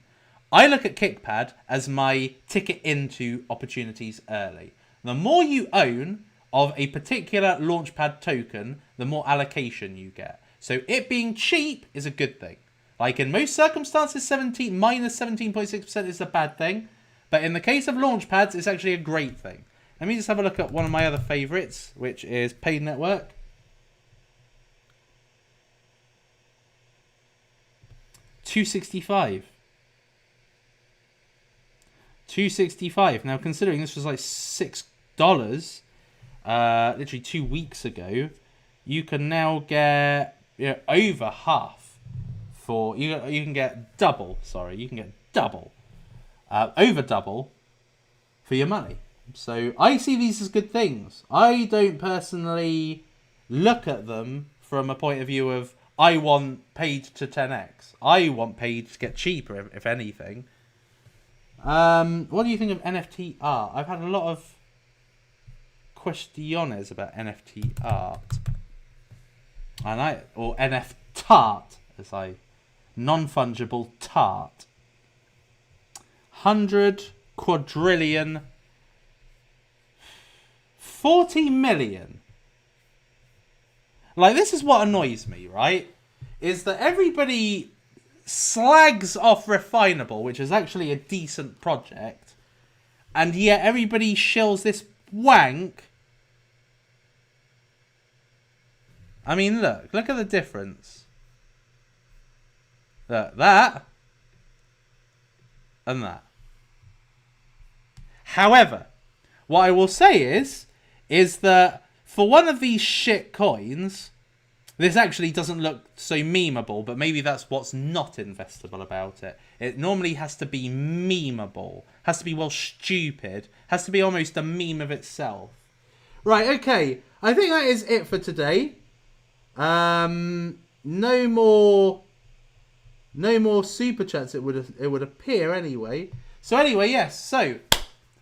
I look at kickpad as my ticket into opportunities early. The more you own of a particular launchpad token, the more allocation you get. So it being cheap is a good thing. Like in most circumstances, minus 17.6% is a bad thing. But in the case of launchpads, it's actually a great thing. Let me just have a look at one of my other favorites, which is Paid Network. $265. $265. Now, considering this was like $6, literally 2 weeks ago, you can now get over half for you can get double. Sorry, you can get double, over double for your money. So I see these as good things. I don't personally look at them from a point of view of I want paid to 10x. I want paid to get cheaper, if anything. What do you think of NFT art? I've had a lot of questiones about NFT art. Or NF tart, as I... Non-fungible tart. 100 quadrillion... 40 million. Like, this is what annoys me, right? Is that everybody slags off Refinable, which is actually a decent project, and yet everybody shills this wank. I mean, look at the difference. Look, that and that. However, what I will say is that for one of these shit coins, this actually doesn't look so memeable, but maybe that's what's not investable about it. It normally has to be memeable, has to be, well, stupid, has to be almost a meme of itself. Right, okay, I think that is it for today. No more super chats, it would appear anyway. So anyway, yes, so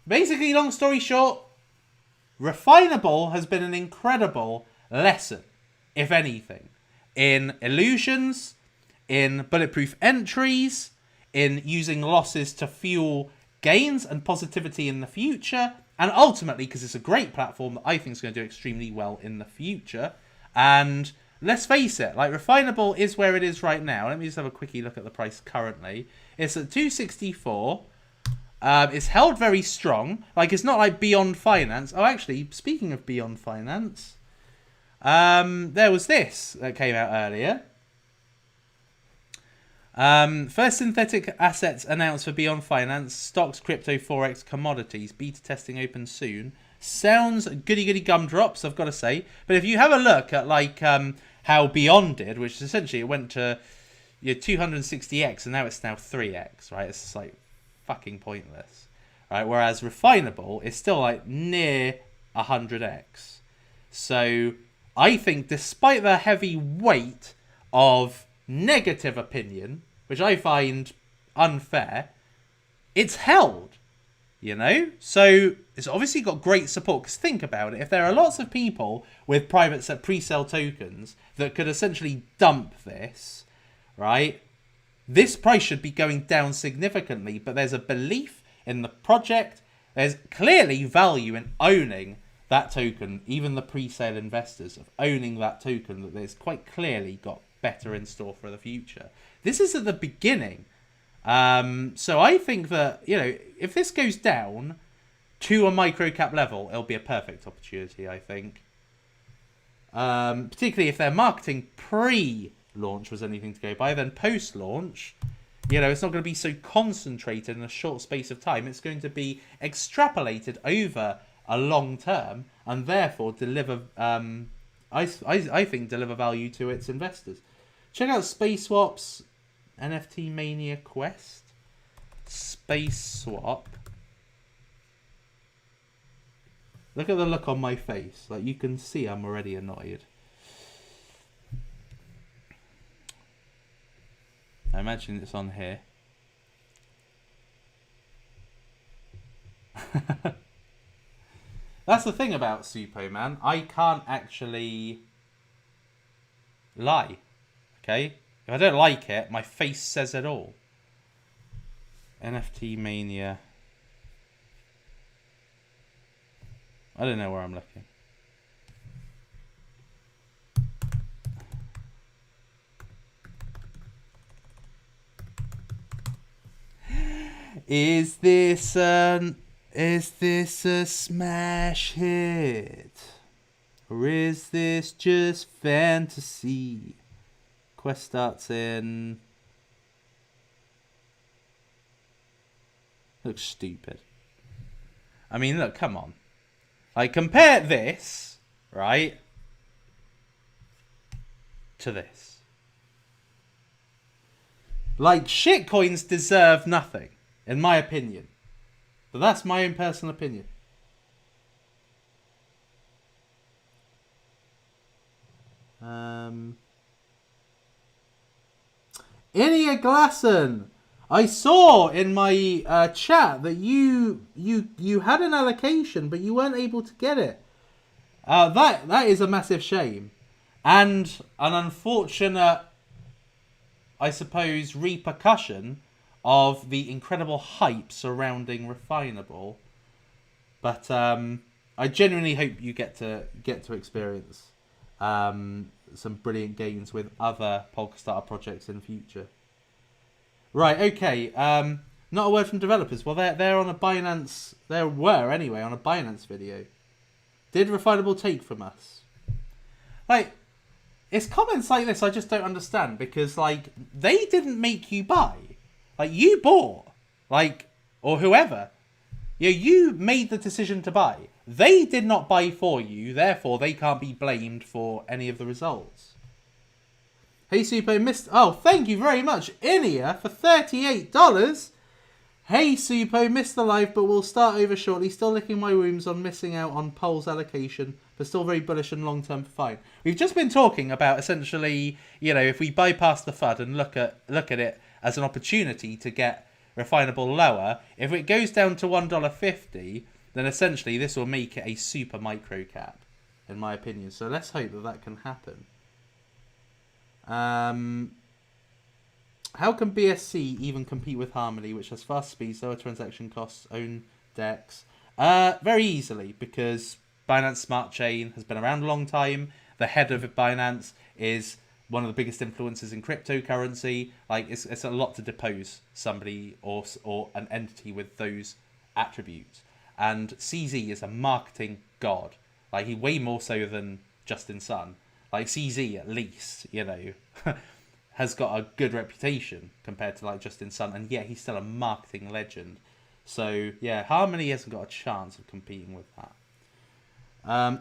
basically, long story short, Refinable has been an incredible lesson, if anything, in illusions, in bulletproof entries, in using losses to fuel gains and positivity in the future, and ultimately, because it's a great platform that I think is going to do extremely well in the future. And let's face it, like, Refinable is where it is right now. Let me just have a quickie look at the price currently. It's at 264. It's held very strong. Like, it's not like Beyond Finance. Oh, actually, speaking of Beyond Finance, there was this that came out earlier. First synthetic assets announced for Beyond Finance. Stocks, crypto, forex, commodities. Beta testing open soon. Sounds goody gumdrops, I've got to say. But if you have a look at, like, how Beyond did, which essentially it went to 260x, and now it's now 3x, right? It's just like fucking pointless, right? Whereas Refinable is still like near 100x. So I think, despite the heavy weight of negative opinion, which I find unfair, it's held, so it's obviously got great support. Because think about it, if there are lots of people with private pre-sale tokens that could essentially dump this, right, this price should be going down significantly, but there's a belief in the project. There's clearly value in owning that token, even the pre-sale investors, of owning that token, that there's quite clearly got better in store for the future. This is at the beginning. So I think that, you know, if this goes down to a micro-cap level, it'll be a perfect opportunity, I think. Particularly if their marketing pre-launch was anything to go by, then post-launch, you know, it's not going to be so concentrated in a short space of time. It's going to be extrapolated over a long term, and therefore deliver, I think, deliver value to its investors. Check out Space Swap's NFT Mania Quest. Space Swap. Look at the look on my face. Like, you can see I'm already annoyed. I imagine it's on here. That's the thing about Suppoman. I can't actually lie. Okay? If I don't like it, my face says it all. NFT Mania. I don't know where I'm looking. Is this a smash hit? Or is this just fantasy? Quest starts in... Looks stupid. I mean, look, come on. Like, compare this, right, to this. Like, shitcoins deserve nothing, in my opinion. But that's my own personal opinion. Inia Glasson, I saw in my chat that you had an allocation, but you weren't able to get it. That is a massive shame, and an unfortunate, I suppose, repercussion of the incredible hype surrounding Refinable. But I genuinely hope you get to experience some brilliant games with other Polkadot projects in the future. Right, okay. Not a word from developers. Well, they're on a Binance. They were anyway on a Binance video. Did Refinable take from us? Like, it's comments like this I just don't understand, because like they didn't make you buy. Like, you bought, like, or whoever. You made the decision to buy. They did not buy for you, therefore they can't be blamed for any of the results. Hey Suppo, missed... Oh, thank you very much, Inia, for $38. Hey Suppo, missed the live, but we'll start over shortly. Still licking my wounds on missing out on Pole's allocation, but still very bullish and long-term fine. We've just been talking about, essentially, you know, if we bypass the FUD and look at it as an opportunity to get Refinable lower, if it goes down to $1.50, then essentially this will make it a super micro cap, in my opinion. So let's hope that can happen. How can BSC even compete with Harmony, which has fast speeds, lower transaction costs, own DEX? Very easily, because Binance Smart Chain has been around a long time. The head of Binance is one of the biggest influencers in cryptocurrency. Like, it's a lot to depose somebody or an entity with those attributes. And CZ is a marketing god. Like, he way more so than Justin Sun. Like, CZ, at least, you know, has got a good reputation compared to, like, Justin Sun. And yet he's still a marketing legend. So, yeah, Harmony hasn't got a chance of competing with that.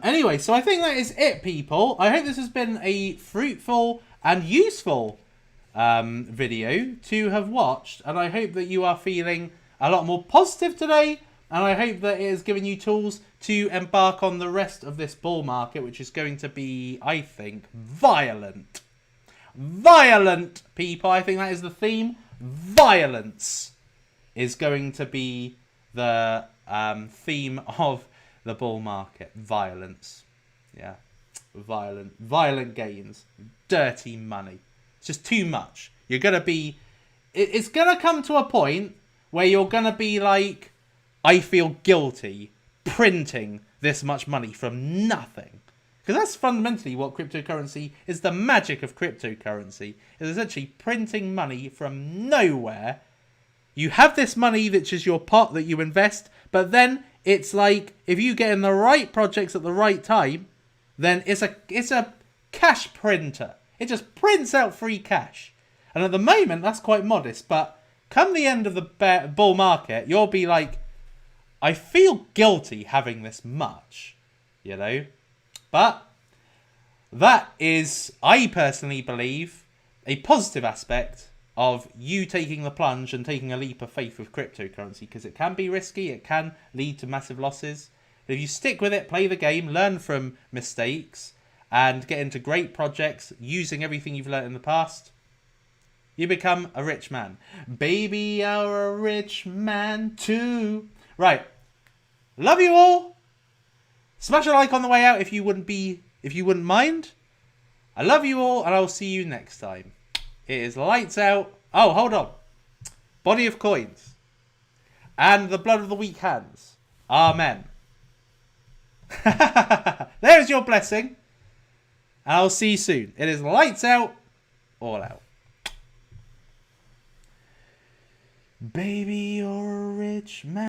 Anyway, so I think that is it, people. I hope this has been a fruitful and useful video to have watched. And I hope that you are feeling a lot more positive today. And I hope that it has given you tools to embark on the rest of this bull market, which is going to be, I think, violent. Violent, people. I think that is the theme. Violence is going to be the theme of the bull market. Violence. Yeah. Violent gains. Dirty money. It's just too much. You're going to be... It's going to come to a point where you're going to be like... I feel guilty printing this much money from nothing. Because that's fundamentally what cryptocurrency is. The magic of cryptocurrency is essentially printing money from nowhere. You have this money that's just your pot that you invest, but then it's like if you get in the right projects at the right time, then it's a cash printer. It just prints out free cash. And at the moment, that's quite modest. But come the end of the bull market, you'll be like, I feel guilty having this much, you know? But that is, I personally believe, a positive aspect of you taking the plunge and taking a leap of faith with cryptocurrency, because it can be risky, it can lead to massive losses. But if you stick with it, play the game, learn from mistakes, and get into great projects using everything you've learned in the past, you become a rich man. Baby, you're a rich man too. Right. Love you all. Smash a like on the way out if you wouldn't mind. I love you all, and I'll see you next time. It is lights out. Oh, hold on. Body of coins. And the blood of the weak hands. Amen. There's your blessing. And I'll see you soon. It is lights out. All out. Baby, you're a rich man.